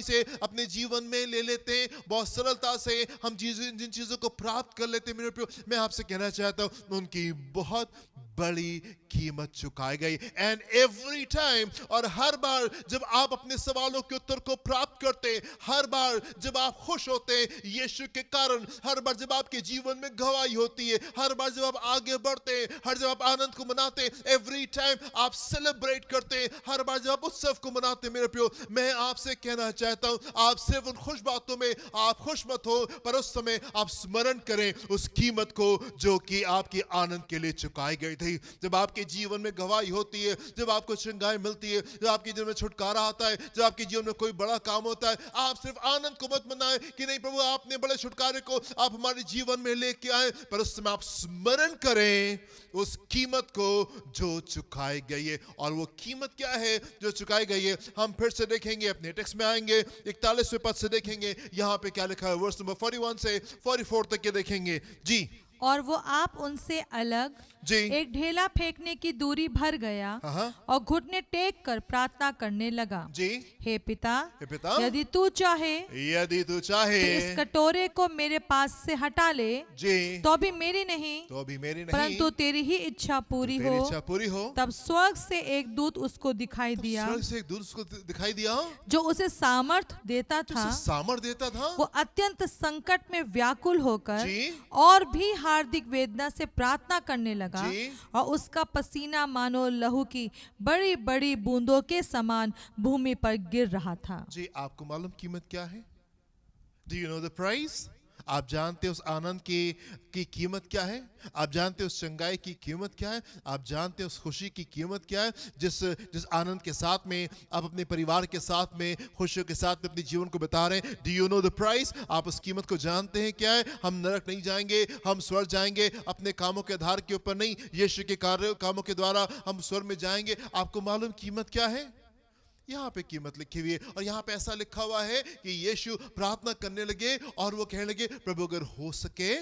से अपने जीवन में ले लेते हैं, बहुत सरलता से हम जिन चीजों को प्राप्त कर लेते हैं मेरे प्रिय, मैं आपसे कहना चाहता हूं उनकी बहुत बड़ी कीमत चुकाई गई। एंड एवरी टाइम, और हर बार जब आप अपने सवालों के उत्तर को प्राप्त करते हैं, हर बार जब आप खुश होते हैं यीशु के कारण, हर बार जब आपके जीवन में गवाही होती है, हर बार जब आप आगे बढ़ते हैं, हर जब आप आनंद को मनाते हैं, एवरी टाइम आप सेलिब्रेट करते हैं, हर बार जब आप उत्सव को मनाते हैं मेरे प्रियो, मैं आपसे कहना चाहता हूं आप सिर्फ उन खुश बातों में आप खुश मत हो, पर उस समय आप स्मरण करें उस कीमत को जो कि आपकी आनंद के लिए चुकाई गई थी। ही जब आपके जीवन में गवाही होती है, जब आपको चंगाई मिलती है, जब आपके जीवन में छुटकारा आता है, जब आपके जीवन में कोई बड़ा काम होता है, आप सिर्फ आनंद को मत मनाएं कि नहीं प्रभु आपने बड़े छुटकारे को आप हमारे जीवन में लेके आए, पर उस समय आप स्मरण करें उस कीमत को जो चुकाई गई है। और वो कीमत क्या है जो चुकाई गई है? हम फिर से देखेंगे, अपने टेक्स्ट में आएंगे, 41वें पद से देखेंगे यहाँ पे क्या लिखा है। वर्स नंबर 41 से 44 तक के देखेंगे जी। और वो आप उनसे अलग जी। एक ढेला फेंकने की दूरी भर गया हाँ। और घुटने टेक कर प्रार्थना करने लगा, जी। हे पिता, हे पिता, यदि तू चाहे यदि तू चाहे तो इस कटोरे को मेरे पास से हटा ले, जी, तो भी मेरी नहीं तो भी मेरी नहीं, परंतु तेरी ही इच्छा पूरी तेरी हो। इच्छा पूरी हो। तब स्वर्ग से एक दूत उसको दिखाई दिया, स्वर्ग से एक दूत उसको दिखाई दिया जो उसे सामर्थ देता था। जिसे सामर्थ देता था। वो अत्यंत संकट में व्याकुल होकर जी। और भी हार्दिक वेदना से प्रार्थना करने लगा, जी। और उसका पसीना मानो लहू की बड़ी बड़ी बूंदों के समान भूमि पर गिर रहा था। जी, आपको मालूम कीमत क्या है? Do you know the price? आप जानते हैं उस आनंद की कीमत क्या है? आप जानते हैं उस चंगाई की कीमत क्या है? आप जानते हैं उस खुशी की कीमत क्या है? जिस आनंद के साथ में आप अपने परिवार के साथ में खुशियों के साथ में अपने जीवन को बिता रहे हैं। Do you know the price? आप उस कीमत को जानते हैं क्या है? हम नरक नहीं जाएंगे, हम स्वर्ग जाएंगे अपने कामों के आधार के ऊपर नहीं, यीशु के कामों के द्वारा हम स्वर्ग में जाएंगे। आपको मालूम कीमत क्या है? यहाँ पे कीमत लिखी हुई है, और यहाँ पे ऐसा लिखा हुआ है कि यीशु प्रार्थना करने लगे और वो कहने लगे प्रभु अगर हो सके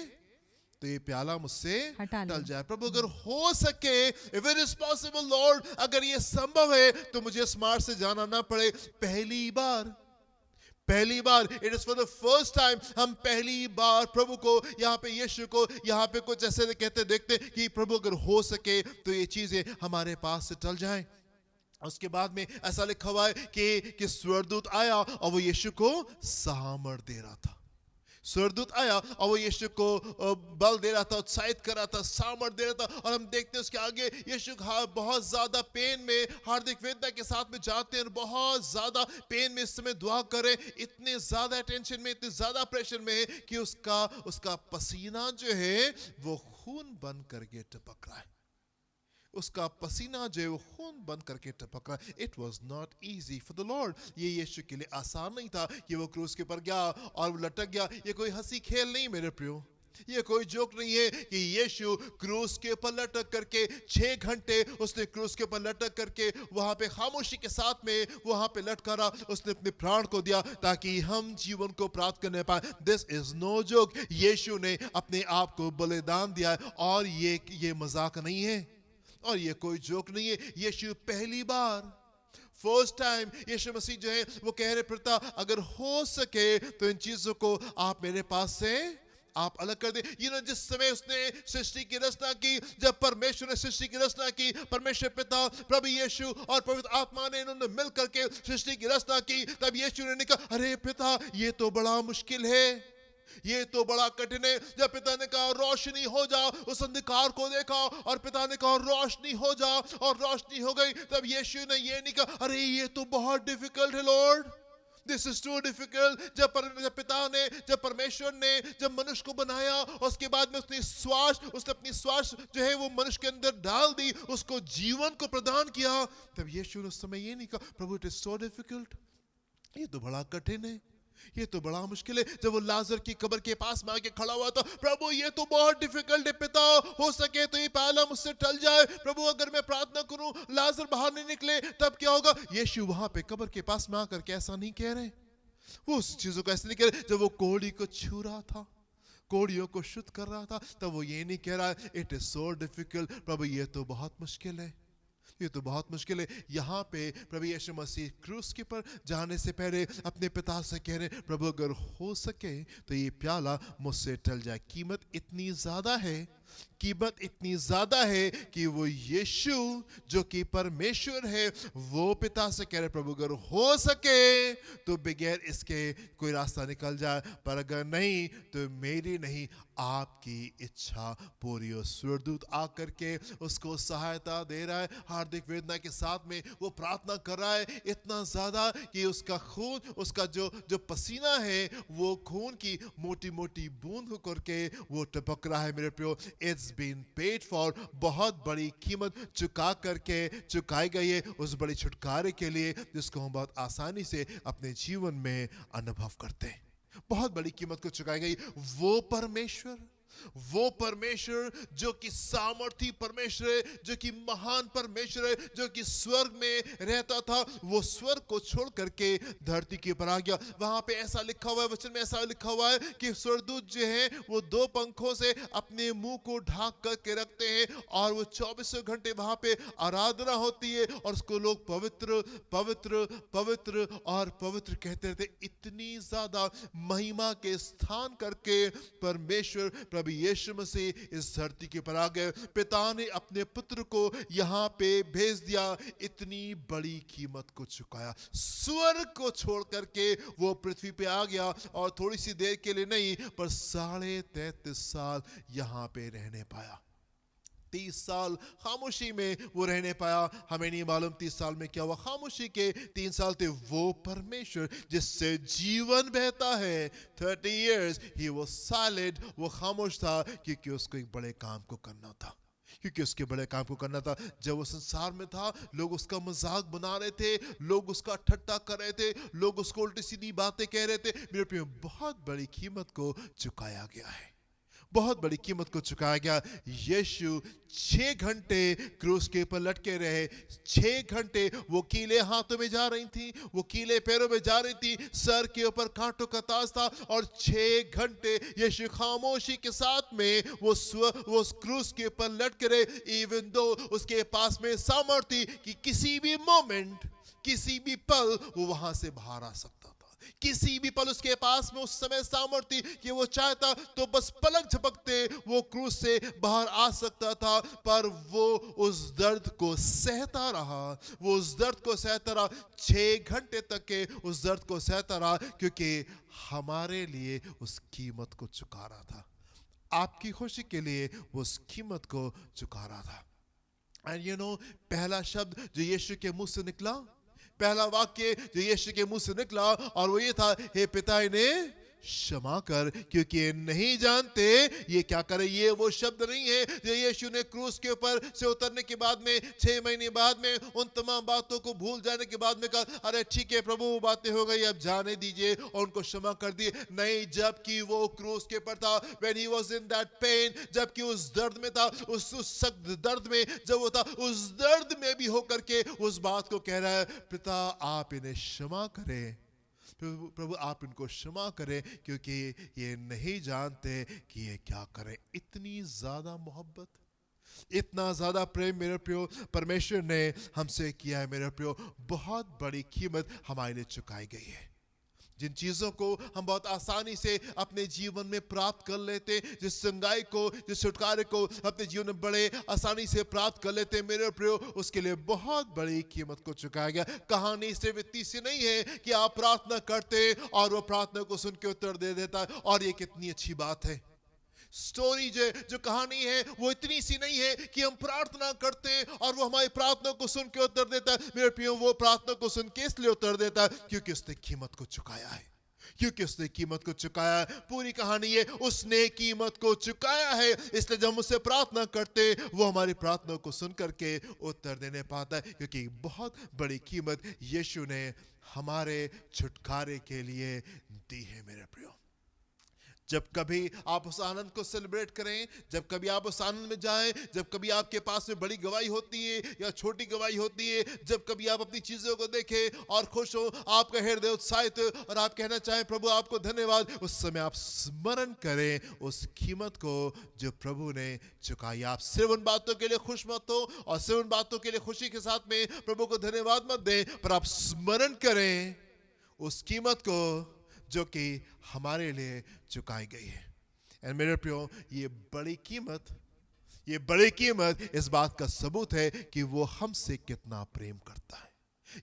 तो ये प्याला मुझसे हटा ले। टल जाए। प्रभु अगर हो सके, if it is possible Lord, अगर ये संभव है तो मुझे इस मार्ग से जाना ना पड़े। पहली बार it is for the first time, हम पहली बार प्रभु को यहाँ पे यीशु को यहाँ पे कुछ ऐसे कहते देखते कि प्रभु अगर हो सके तो ये चीजें हमारे पास से टल जाएं। उसके बाद में ऐसा लिखा हुआ है कि स्वर्गदूत आया और वो यीशु को सामर्थ दे रहा था। स्वर्गदूत आया और वो यीशु को बल दे रहा था, उत्साहित कर रहा था, सामर्थ दे रहा था। और हम देखते हैं उसके आगे यीशु बहुत ज्यादा पेन में, हार्दिक वेदना के साथ में जाते हैं और बहुत ज्यादा पेन में इस समय दुआ करें, इतने ज्यादा टेंशन में, इतने ज्यादा प्रेशर में है कि उसका पसीना जो है वो खून बन करके टपक रहा है। उसका पसीना जो है वो खून बंद करके टपक रहा है। It was not easy for the Lord. ये यीशु के लिए आसान नहीं था कि वो क्रूस के ऊपर गया और वो लटक गया। ये कोई हंसी खेल नहीं मेरे प्रियो, ये कोई जोक नहीं है कि यीशु क्रूस के ऊपर लटक करके 6 घंटे उसने क्रूस के ऊपर लटक करके वहां पे खामोशी के साथ में वहां पे लटका रहा। उसने अपने प्राण को दिया ताकि हम जीवन को प्राप्त करने पाए। This is no joke. यीशु ने अपने आप को बलिदान दिया है और ये मजाक नहीं है और ये कोई जोक नहीं है। यीशु पहली बार, फर्स्ट टाइम यीशु मसीह जो है वो कह रहे पिता अगर हो सके तो इन चीजों को आप मेरे पास से आप अलग कर दे। जिस समय उसने सृष्टि की रचना की, जब परमेश्वर ने सृष्टि की रचना की, परमेश्वर पिता, प्रभु यीशु और पवित्र आत्मा ने इन्होंने मिल करके सृष्टि की रचना की, तब यीशु ने कहा अरे पिता ये तो बड़ा मुश्किल है, ये तो बड़ा कठिन है। जब पिता ने कहा रोशनी हो जा, उस अंधकार को देखा और पिता ने कहा रोशनी हो जा और रोशनी हो गई। तब यीशु ने ये नहीं कहा अरे ये तो बहुत डिफिकल्ट है lord, this is too difficult. जब परमेश्वर ने जब मनुष्य को बनाया, उसके बाद में उसने अपनी श्वास जो है वो मनुष्य के अंदर डाल दी, उसको जीवन को प्रदान किया। तब यीशु ने उस समय ये नहीं कहा प्रभु इट इज सो डिफिकल्ट, ये तो बड़ा कठिन है, ये तो बड़ा मुश्किल है। जब वो लाजर की कब्र के पास में आके खड़ा हुआ था, प्रभु ये तो बहुत डिफिकल्ट है पिता, हो सके तो ये प्याला मुझसे टल जाए। प्रभु अगर मैं प्रार्थना करूं लाजर बाहर नहीं निकले तब क्या होगा। यीशु वहां पे कब्र के पास में आकर के ऐसा नहीं कह रहे, वो उस चीजों को ऐसे नहीं कह रहे। जब वो कोढ़ी को छू रहा था, कोढ़ियों को शुद्ध कर रहा था, तब वो ये नहीं कह रहा है इट इज सो डिफिकल्ट, प्रभु ये तो बहुत मुश्किल है, ये तो बहुत मुश्किल है। यहाँ पे प्रभु यीशु मसीह क्रूस के पर जाने से पहले अपने पिता से कह रहे प्रभु अगर हो सके तो ये प्याला मुझसे टल जाए। कीमत इतनी ज्यादा है, कीमत इतनी ज्यादा है कि वो यीशु जो कि परमेश्वर है वो पिता से कह रहे प्रभु अगर हो सके तो बगैर इसके कोई रास्ता निकल जाए, पर अगर नहीं तो मेरी नहीं आपकी इच्छा पूरी हो। स्वर्गदूत आकर के उसको सहायता दे रहा है, हार्दिक वेदना के साथ में वो प्रार्थना कर रहा है, इतना ज्यादा कि उसका खून, उसका जो पसीना है वो खून की मोटी मोटी बूंद होकर के वो टपक रहा है। मेरे प्रियो इट्स बीन पेड फॉर, बहुत बड़ी कीमत चुकाई गई है उस बड़ी छुटकारे के लिए जिसको हम बहुत आसानी से अपने जीवन में अनुभव करते हैं। बहुत बड़ी कीमत को चुकाई गई। वो परमेश्वर जो कि सामर्थी परमेश्वर है, जो कि महान परमेश्वर है, जो कि स्वर्ग में रहता था, वो स्वर्ग को छोड़ करके धरती के ऊपर आ गया। वहां पे ऐसा लिखा हुआ है, वचन में ऐसा लिखा हुआ है कि स्वर्गदूत जो है वो 2 पंखों से अपने मुंह को ढांक करके रखते हैं और वो 24 घंटे वहां पे आराधना होती है और उसको लोग पवित्र पवित्र पवित्र और पवित्र कहते रहते। इतनी ज्यादा महिमा के स्थान करके परमेश्वर प्रभु यीशु मसीह इस धरती के ऊपर आ गए। पिता ने अपने पुत्र को यहाँ पे भेज दिया, इतनी बड़ी कीमत को चुकाया। स्वर्ग को छोड़ करके वो पृथ्वी पे आ गया और थोड़ी सी देर के लिए नहीं पर 33.5 साल यहाँ पे रहने पाया। 30 साल खामोशी में वो रहने पाया। हमें नहीं मालूम 30 साल में क्या हुआ। खामोशी के 3 साल थे। वो परमेश्वर जिससे जीवन बहता है, 30 years he was silent, वो खामोश था क्योंकि उसको एक बड़े काम को करना था। जब वो संसार में था लोग उसका मजाक बना रहे थे, लोग उसका ठट्टा कर रहे थे, लोग उसको उल्टी सीधी बातें कह रहे थे। मेरे प्रिय, बहुत बड़ी कीमत को चुकाया गया है, बहुत बड़ी कीमत को चुकाया गया। यीशु 6 घंटे क्रूस के ऊपर लटके रहे। 6 घंटे वो कीले हाथों में जा रही थी, वो कीले पैरों में जा रही थी, सर के ऊपर कांटों का ताज था और 6 घंटे यीशु खामोशी के साथ में वो क्रूस के ऊपर लटके रहे। इवन दो उसके पास में सामर्थ्य कि किसी भी मोमेंट, किसी भी पल वो वहां से बाहर आ सकता था। किसी भी पल उसके पास में उस समय सामर्थ्य कि वो चाहता तो बस पलक झपकते वो क्रूस से बाहर आ सकता था। पर वो उस दर्द को सहता रहा, वो उस दर्द को सहता रहा, 6 घंटे तक के उस दर्द को सहता रहा क्योंकि हमारे लिए उस कीमत को चुका रहा था। आपकी खुशी के लिए वो उस कीमत को चुका रहा था। एंड पहला शब्द जो यीशु के मुंह से निकला, पहला वाक्य जो यीशु के मुंह से निकला और वो ये था, हे पिता इन्हें क्षमा कर क्योंकि ये नहीं जानते ये क्या करे। ये वो शब्द नहीं है जो यीशु ने क्रूस के ऊपर से उतरने के बाद में 6 महीने बाद में उन तमाम बातों को भूल जाने के बाद में कहा, अरे ठीक है प्रभु वो बातें हो गई अब जाने दीजिए और उनको क्षमा कर दिए। नहीं, जबकि वो क्रूस के ऊपर था, when he was in that pain, जबकि उस दर्द में था, उस सख्त दर्द में जब वो था, उस दर्द में भी होकर के उस बात को कह रहा है, पिता आप इन्हें क्षमा करें, प्रभु आप इनको क्षमा करें क्योंकि ये नहीं जानते कि ये क्या करें। इतनी ज्यादा मोहब्बत, इतना ज्यादा प्रेम मेरे प्रियो परमेश्वर ने हमसे किया है। मेरे प्रियो, बहुत बड़ी कीमत हमारे लिए चुकाई गई है। जिन चीजों को हम बहुत आसानी से अपने जीवन में प्राप्त कर लेते, जिस संगाई को, जिस छुटकारे को अपने जीवन में बड़े आसानी से प्राप्त कर लेते, मेरे प्रियो उसके लिए बहुत बड़ी कीमत को चुकाया गया। कहानी सिर्फ इतनी सी नहीं है कि आप प्रार्थना करते और वो प्रार्थना को सुन के उत्तर दे देता है और ये कितनी अच्छी बात है। स्टोरी जो कहानी है वो इतनी सी नहीं है कि हम प्रार्थना करते हैं और वो हमारी प्रार्थना को सुन के उत्तर देता है। मेरे प्रियो, वो प्रार्थना को सुन के इसलिए उत्तर देता है क्योंकि उसने कीमत को चुकाया है, क्योंकि उसने कीमत को चुकाया है। पूरी कहानी है उसने कीमत को चुकाया है, इसलिए जब हम उससे प्रार्थना करते वो हमारी प्रार्थना को सुन करके उत्तर देने पाता है क्योंकि बहुत बड़ी कीमत यीशु ने हमारे छुटकारे के लिए दी है। मेरे प्रियो, जब कभी आप उस आनंद को सेलिब्रेट करें, जब कभी आप उस आनंद में जाएं, जब कभी आपके पास में बड़ी गवाही होती है या छोटी गवाही होती है, जब कभी आप अपनी चीजों को देखें और खुश हो, आपका हृदय उत्साहित और आप कहना चाहें प्रभु आपको धन्यवाद, उस समय आप स्मरण करें उस कीमत को जो प्रभु ने चुकाई। आप सिर्फ उन बातों के लिए खुश मत हो और सिर्फ उन बातों के लिए खुशी के साथ में प्रभु को धन्यवाद मत दें, पर आप स्मरण करें उस कीमत को जो कि हमारे लिए चुकाई गई है। एंड मेरे प्रियो, ये बड़ी कीमत इस बात का सबूत है कि वो हमसे कितना प्रेम करता है।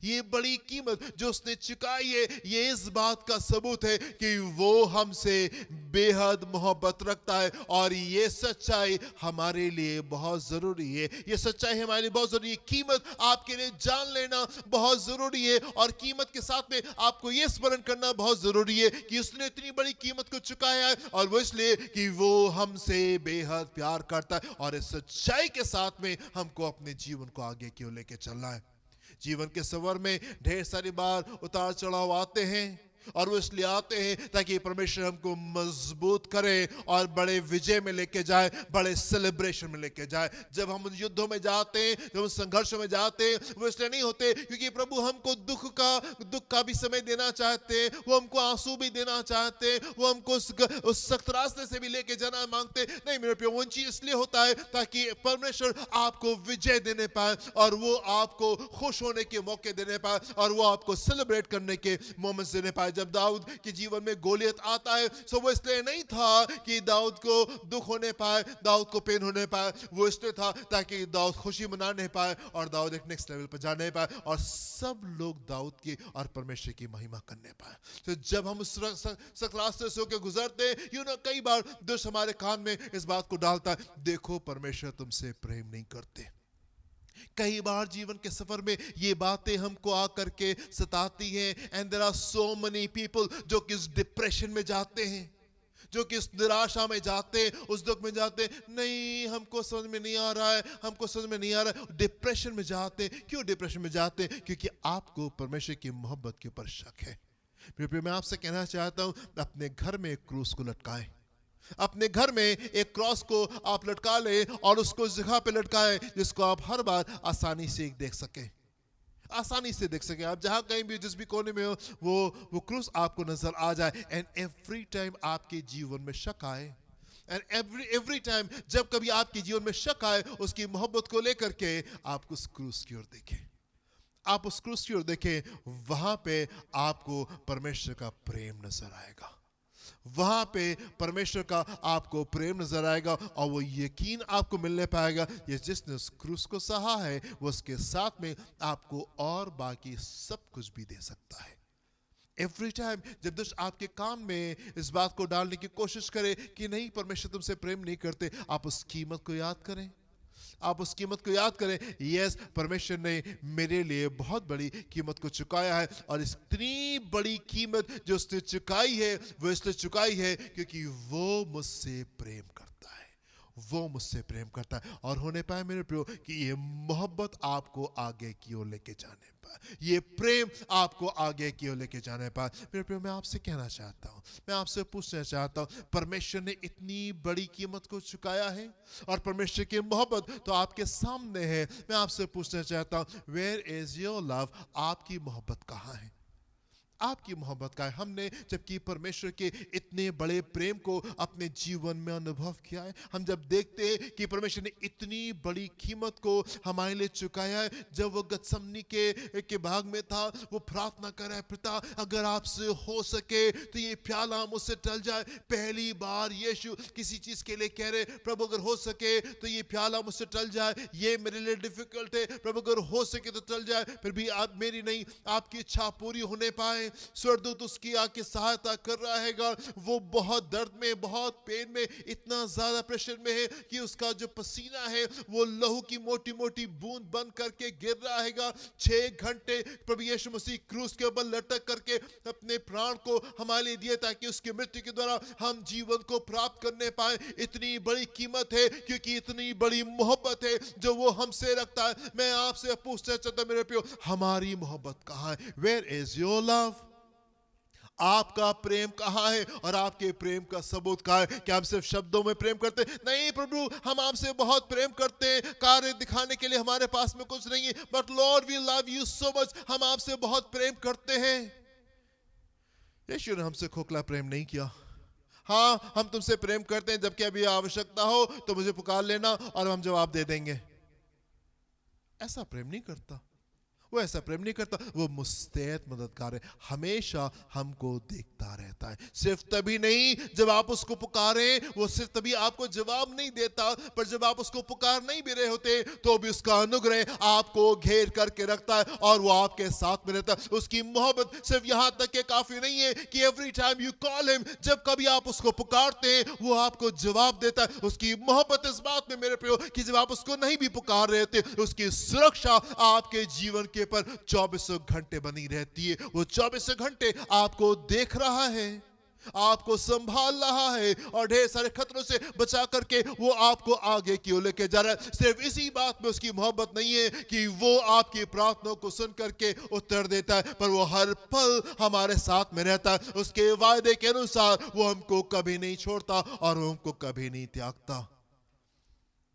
ये बड़ी कीमत जो उसने चुकाई है, ये इस बात का सबूत है कि वो हमसे बेहद मोहब्बत रखता है। और ये सच्चाई हमारे लिए बहुत जरूरी है, ये सच्चाई हमारे लिए बहुत जरूरी है। कीमत आपके लिए जान लेना बहुत जरूरी है, और कीमत के साथ में आपको ये स्मरण करना बहुत जरूरी है कि उसने इतनी बड़ी कीमत को चुकाया है, और वो इसलिए कि वो हमसे बेहद प्यार करता है। और इस सच्चाई के साथ में हमको अपने जीवन को आगे क्यों लेके चलना है। जीवन के सफर में ढेर सारी बार उतार चढ़ाव आते हैं, और वो इसलिए आते हैं ताकि परमेश्वर हमको मजबूत करे और बड़े विजय में लेके जाए, बड़े सेलिब्रेशन में लेके जाए। जब हम युद्धों में जाते हैं, जब हम संघर्षों में जाते हैं, वो इसलिए नहीं होते क्योंकि प्रभु हमको दुख का भी समय देना चाहते हैं, वो हमको आंसू भी देना चाहते हैं, वो हमको उस सख्त रास्ते से भी लेके जाना मांगते नहीं। मेरे प्यारे, वो चीज इसलिए होता है ताकि परमेश्वर आपको विजय देने पाए, और वो आपको खुश होने के मौके देने पाए, और वो आपको सेलिब्रेट करने के मोमेंट्स देने पाए। जब दाऊद के जीवन में गोलियत आता है, तो वो इसलिए नहीं था कि दाऊद को दुख होने पाए, दाऊद को पेन होने पाए, वो इसलिए था ताकि दाऊद खुशी मनाने पाए और दाऊद एक नेक्स्ट लेवल पर जाने पाए, और सब लोग दाऊद की और परमेश्वर की महिमा करने पाए। तो जब हम उस सख्त रास्ते से होकर गुजरते हैं, कई बार दुष्ट हमारे कान में इस बात को डालता है, देखो परमेश्वर तुमसे प्रेम नहीं करते। कई बार जीवन के सफर में ये बातें हमको आकर के सताती हैं, and there are so many people जो कि इस डिप्रेशन में जाते हैं, जो कि इस निराशा में जाते हैं, उस दुख में जाते हैं, नहीं हमको समझ में नहीं आ रहा है, हमको समझ में नहीं आ रहा है, डिप्रेशन में जाते हैं। क्यों डिप्रेशन में जाते हैं? क्योंकि आपको परमेश्वर की मोहब्बत के ऊपर शक है। मैं आपसे कहना चाहता हूं, अपने घर में एक क्रूस को लटकाएं, अपने घर में एक क्रॉस को आप लटका ले, और उसको उस जगह पे लटकाएं जिसको आप हर बार आसानी से देख सके, आसानी से देख सके। आप जहां कहीं भी जिस भी कोने में हो, वो क्रूस आपको नजर आ जाए। एंड एवरी टाइम आपके जीवन में शक आए, एंड एवरी टाइम जब कभी आपके जीवन में शक आए, उसकी मोहब्बत को लेकर के आप उस क्रूस की ओर देखें, आप उस क्रूस की ओर देखें। वहां पे आपको परमेश्वर का प्रेम नजर आएगा, वहां पे परमेश्वर का आपको प्रेम नजर आएगा, और वो यकीन आपको मिलने पाएगा, ये जिसने उस क्रूस को सहा है वो उसके साथ में आपको और बाकी सब कुछ भी दे सकता है। एवरी टाइम जब दुष्ट आपके कान में इस बात को डालने की कोशिश करे कि नहीं परमेश्वर तुमसे प्रेम नहीं करते, आप उस कीमत को याद करें, आप उस कीमत को याद करें। यस, परमेश्वर ने मेरे लिए बहुत बड़ी कीमत को चुकाया है, और इतनी बड़ी कीमत जो उसने चुकाई है, वो इसलिए चुकाई है क्योंकि वो मुझसे प्रेम करता है, वो मुझसे प्रेम करता है। और होने पाए मेरे प्रियो कि ये मोहब्बत आपको आगे की ओर लेके जाने पाए, ये प्रेम आपको आगे की ओर लेके जाने पाए। मेरे प्रियो, मैं आपसे कहना चाहता हूँ, मैं आपसे पूछना चाहता हूँ, परमेश्वर ने इतनी बड़ी कीमत को चुकाया है, और परमेश्वर की मोहब्बत तो आपके सामने है। मैं आपसे पूछना चाहता हूँ, वेयर इज योर लव? आपकी मोहब्बत कहाँ है? आपकी मोहब्बत का है। हमने जबकि परमेश्वर के इतने बड़े प्रेम को अपने जीवन में अनुभव किया है, हम जब देखते हैं कि परमेश्वर ने इतनी बड़ी कीमत को हमारे लिए चुकाया है। जब वो गतसमनी के भाग में था, वो प्रार्थना कर रहा है, पिता अगर आपसे हो सके तो ये प्याला मुझसे टल जाए। पहली बार यीशु किसी चीज के लिए कह रहे, प्रभु अगर हो सके तो ये प्याला मुझसे टल जाए, ये मेरे लिए डिफिकल्ट है, प्रभु अगर हो सके तो टल जाए, फिर भी आप मेरी नहीं आपकी इच्छा पूरी होने पाए। स्वर्गदूत उसकी आके सहायता कर रहा है। वो बहुत दर्द में, बहुत पेन में, इतना ज्यादा प्रेशर में है कि उसका जो पसीना है वो लहू की मोटी मोटी बूंद बन करके गिर रहा है। 6 घंटे प्रभु यीशु मसीह क्रूस के ऊपर लटक करके अपने प्राण को हमारे लिए दिए ताकि उसकी मृत्यु के द्वारा हम जीवन को प्राप्त करने पाए। इतनी बड़ी कीमत है क्योंकि इतनी बड़ी मोहब्बत है जो वो हमसे रखता है। मैं आपसे पूछना चाहता हूं मेरे प्रियो, हमारी मोहब्बत कहां है? Where is your love? आपका प्रेम कहाँ है और आपके प्रेम का सबूत कहाँ है? क्या हम सिर्फ शब्दों में प्रेम करते? नहीं प्रभु, हम आपसे बहुत प्रेम करते हैं, कार्य दिखाने के लिए हमारे पास में कुछ नहीं है, but lord we love you so much, हम आपसे बहुत प्रेम करते हैं। यीशु ने हमसे खोखला प्रेम नहीं किया। हाँ, हम तुमसे प्रेम करते हैं, जबकि अभी आवश्यकता हो तो मुझे पुकार लेना और हम जवाब दे देंगे। ऐसा प्रेम नहीं करता। वो ऐसा प्रेम नहीं करता, वो मुस्तैद मददगार है, हमेशा हमको देखता रहता है। सिर्फ तभी नहीं जब आप उसको पुकारें, वो सिर्फ तभी आपको जवाब नहीं देता, पर जब आप उसको पुकार नहीं भी रहे होते तो भी उसका अनुग्रह आपको घेर करके रखता है और वो आपके साथ में रहता है। उसकी मोहब्बत सिर्फ यहाँ तक के काफी नहीं है कि every time you call him, जब कभी आप उसको पुकारते हैं वो आपको जवाब देता है। उसकी मोहब्बत इस बात में मेरे प्रियो कि जब आप उसको नहीं भी पुकार रहे थे, उसकी सुरक्षा आपके जीवन के पर 24 घंटे बनी रहती है। वो 24 घंटे आपको देख रहा है, आपको संभाल रहा है और ढेर सारे खतरों से बचा करके वो आपको आगे की ओर लेके जा रहा है। सिर्फ इसी बात में उसकी मोहब्बत नहीं है कि वो आपकी प्रार्थनाओं को सुन करके उत्तर देता है, पर वो हर पल हमारे साथ में रहता है। उसके वायदे के अनुसार वो हमको कभी नहीं छोड़ता और वो हमको कभी नहीं त्यागता।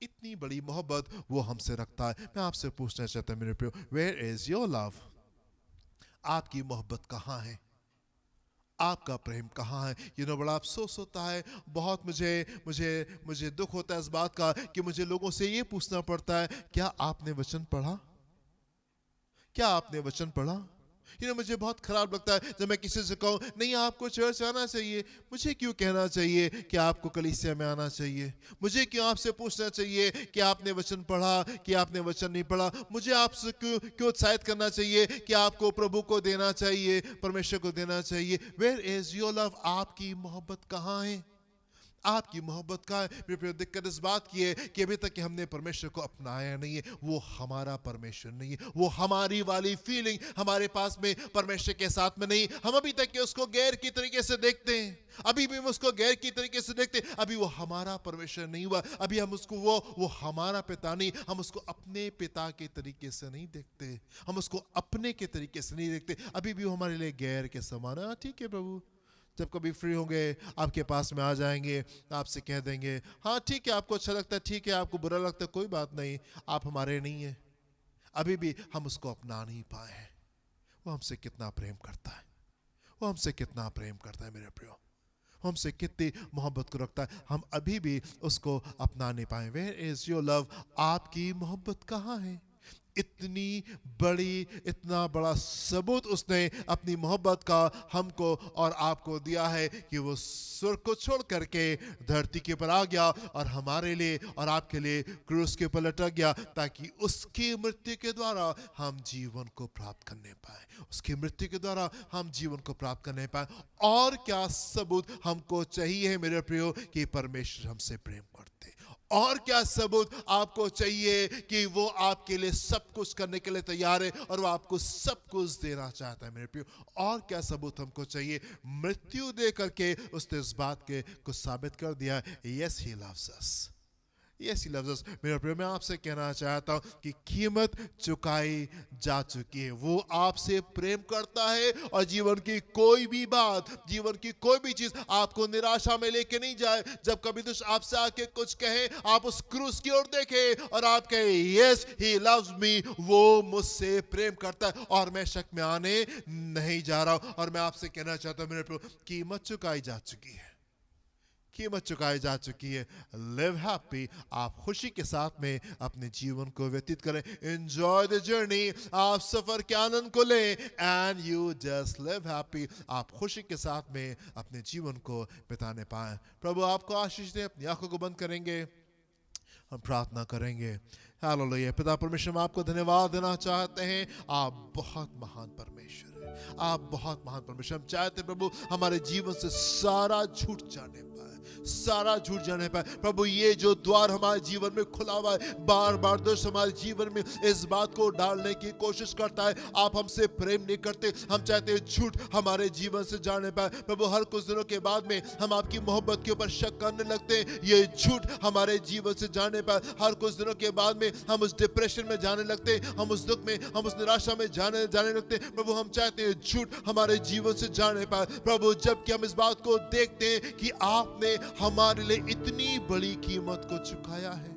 इतनी बड़ी मोहब्बत वो हमसे रखता है। मैं आपसे पूछना चाहता हूं मेरे प्रियो, वेयर इज योर लव? आपकी मोहब्बत कहाँ है? आपका प्रेम कहाँ है? बड़ा अफसोस होता है, बहुत मुझे मुझे मुझे दुख होता है इस बात का कि मुझे लोगों से ये पूछना पड़ता है, क्या आपने वचन पढ़ा? क्या आपने वचन पढ़ा? मुझे बहुत खराब लगता है जब मैं किसी से कहूँ नहीं आपको चर्च आना चाहिए। मुझे क्यों कहना चाहिए कि आपको कलीसिया में आना चाहिए? मुझे क्यों आपसे पूछना चाहिए कि आपने वचन पढ़ा कि आपने वचन नहीं पढ़ा? मुझे आपसे क्यों उत्साहित करना चाहिए कि आपको प्रभु को देना चाहिए, परमेश्वर को देना चाहिए? Where is your love? आपकी मोहब्बत कहाँ है? आपकी मोहब्बत का मेरे प्रिय दिक्कत इस बात की है कि अभी तक कि हमने परमेश्वर को अपनाया नहीं है। वो हमारा परमेश्वर नहीं है, वो हमारी वाली फीलिंग हमारे पास में परमेश्वर के साथ में नहीं। हम अभी तक कि उसको गैर की तरीके से देखते हैं, अभी भी हम उसको गैर की तरीके से देखते हैं। अभी वो हमारा परमेश्वर नहीं हुआ, अभी हम उसको वो हमारा पिता नहीं, हम उसको अपने पिता के तरीके से नहीं देखते, हम उसको अपने के तरीके से नहीं देखते। अभी भी वो हमारे लिए गैर के समान है। ठीक है प्रभु, जब कभी फ्री होंगे आपके पास में आ जाएंगे, आपसे कह देंगे हाँ ठीक है, आपको अच्छा लगता है, ठीक है, आपको बुरा लगता है, कोई बात नहीं, आप हमारे नहीं है। अभी भी हम उसको अपना नहीं पाए हैं। वो हमसे कितना प्रेम करता है, वो हमसे कितना प्रेम करता है मेरे प्रियो, हमसे कितनी मोहब्बत को रखता है, हम अभी भी उसको अपना नहीं पाए। Where is your love? आपकी मोहब्बत कहाँ है? इतनी बड़ी, इतना बड़ा सबूत उसने अपनी मोहब्बत का हमको और आपको दिया है कि वो स्वर्ग को छोड़ करके धरती के ऊपर आ गया और हमारे लिए और आपके लिए क्रूस के ऊपर लटक गया, ताकि उसकी मृत्यु के द्वारा हम जीवन को प्राप्त करने पाए, उसकी मृत्यु के द्वारा हम जीवन को प्राप्त करने पाए। और क्या सबूत हमको चाहिए मेरे प्रियो कि परमेश्वर हमसे प्रेम करते? और क्या सबूत आपको चाहिए कि वो आपके लिए सब कुछ करने के लिए तैयार है और वो आपको सब कुछ देना चाहता है मेरे प्रियो? और क्या सबूत हमको चाहिए? मृत्यु दे करके उसने इस बात के को साबित कर दिया, yes he loves us, yes he loves अस। मेरे प्रियो, मैं आपसे कहना चाहता हूं कि कीमत चुकाई जा चुकी है। वो आपसे प्रेम करता है और जीवन की कोई भी बात, जीवन की कोई भी चीज आपको निराशा में लेके नहीं जाए। जब कभी दुष्ट आपसे आके कुछ कहे, आप उस क्रूस की ओर देखें और आप कहे यस ही लव्स मी, वो मुझसे प्रेम करता है और मैं शक में आने नहीं जा रहा हूं। और मैं आपसे कहना चाहता हूं मेरे प्रियो, कीमत चुकाई जा चुकी है, कीमत चुकाई जा चुकी है। लिव हैप्पी, आप खुशी के साथ में अपने जीवन को व्यतीत करें। एंजॉय द जर्नी, आप सफर के आनंद को लें, and you just live happy, आप खुशी के साथ में अपने जीवन को बिताने पाएं। प्रभु आपको आशीष दे। अपनी आंखों को बंद करेंगे, हम प्रार्थना करेंगे। हालेलुया। पिता परमेश्वर, हम आपको धन्यवाद देना चाहते हैं। आप बहुत महान परमेश्वर हैं, आप बहुत महान परमेश्वर। हम चाहते हैं प्रभु हमारे जीवन से सारा झूठ जाने पाए, सारा झूठ जाने पाए। प्रभु ये जो द्वार हमारे जीवन में खुला हुआ है, बार बार दोस्त हमारे जीवन में इस बात को डालने की कोशिश करता है, आप हमसे प्रेम नहीं करते। हम चाहते हैं झूठ हमारे जीवन से जाने पाए। प्रभु हर कुछ दिनों के बाद में हम आपकी मोहब्बत के ऊपर शक करने लगते हैं, ये झूठ हमारे जीवन से जाने पाए। हर कुछ दिनों के बाद में हम उस डिप्रेशन में जाने लगते हैं, हम उस दुख में, हम उस निराशा में जाने लगते हैं। प्रभु हम चाहते हैं झूठ हमारे जीवन से जाने पाए। प्रभु जबकि हम इस बात को देखते हैं कि आपने हमारे लिए इतनी बड़ी कीमत को चुकाया है,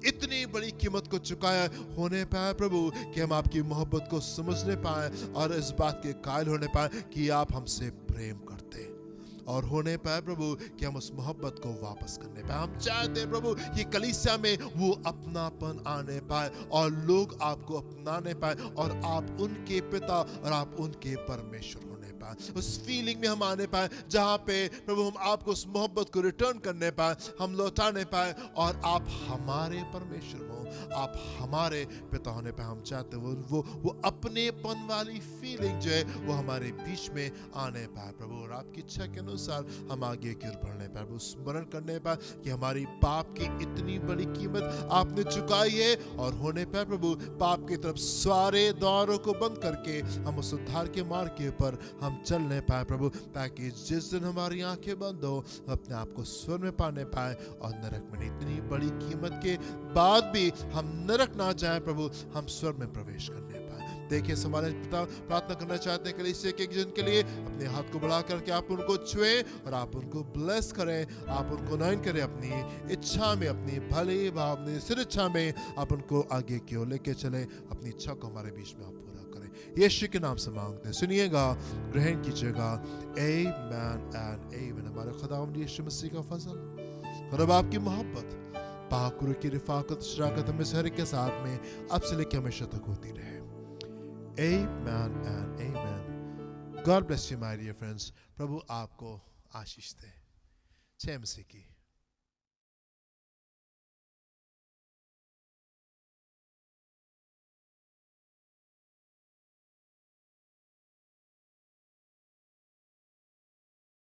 इतनी बड़ी कीमत को चुकाया होने पाए प्रभु कि हम आपकी मोहब्बत को समझने पाए और इस बात के कायल होने पाए कि आप हमसे प्रेम करते हैं। और होने पाए प्रभु कि हम उस मोहब्बत को वापस करने पाए। हम चाहते हैं प्रभु ये कलीसिया में वो अपनापन आने पाए और लोग आपको अपनाने पाए और आप उनके पिता और आप उनके परमेश्वर होने पाए। उस फीलिंग में हम आने पाए जहाँ पे प्रभु हम आपको उस मोहब्बत को रिटर्न करने पाए, हम लौटाने पाए और आप हमारे परमेश्वर हो, आप हमारे पिता होने पाए। हम चाहते हैं वो अपनेपन वाली फीलिंग जो है वो हमारे बीच में आने पाए प्रभु, और आपकी इच्छा के अनुसार हम आगे की ओर बढ़ने पाए प्रभु। स्मरण करने पाए कि हमारी पाप की इतनी बड़ी कीमत आपने चुकाई है और होने पाए प्रभु पाप की तरफ सारे द्वारों को बंद करके हम उस उद्धार के मार्ग के ऊपर हम चलने पाए प्रभु, ताकि जिस दिन हमारी आंखें बंद हो अपने आप को स्वर्ग में पाने पाए और नरक में इतनी बड़ी कीमत के बाद भी हम नरक ना जाए प्रभु, हम स्वर्ग में प्रवेश करने पाए। देखिए हमारे पिता प्रार्थना करना चाहते हैं कलीसिया के एक जन के लिए, अपने हाथ को बढ़ा करके आप उनको छुए और आप उनको ब्लेस करें, आप उनको नयन करें अपनी इच्छा में, अपनी भली भाव अपनी सिर इच्छा में आप उनको आगे की ओर लेके चले, अपनी इच्छा को हमारे बीच में आप पूरा करें। यीशु के नाम से मांगते हैं, सुनिएगा, ग्रहण कीजिएगा। आमीन एंड आमीन। हमारे खुदावंद यीशु मसीह का फजल और अब आपकी मोहब्बत पाकुर की रिफाकत शराकत हमें हर एक के साथ में अब से लेकर हमेशा तक होती रहे। Amen and amen. God bless you my dear friends. प्रभु आपको आशीष दे। जय मसीह की।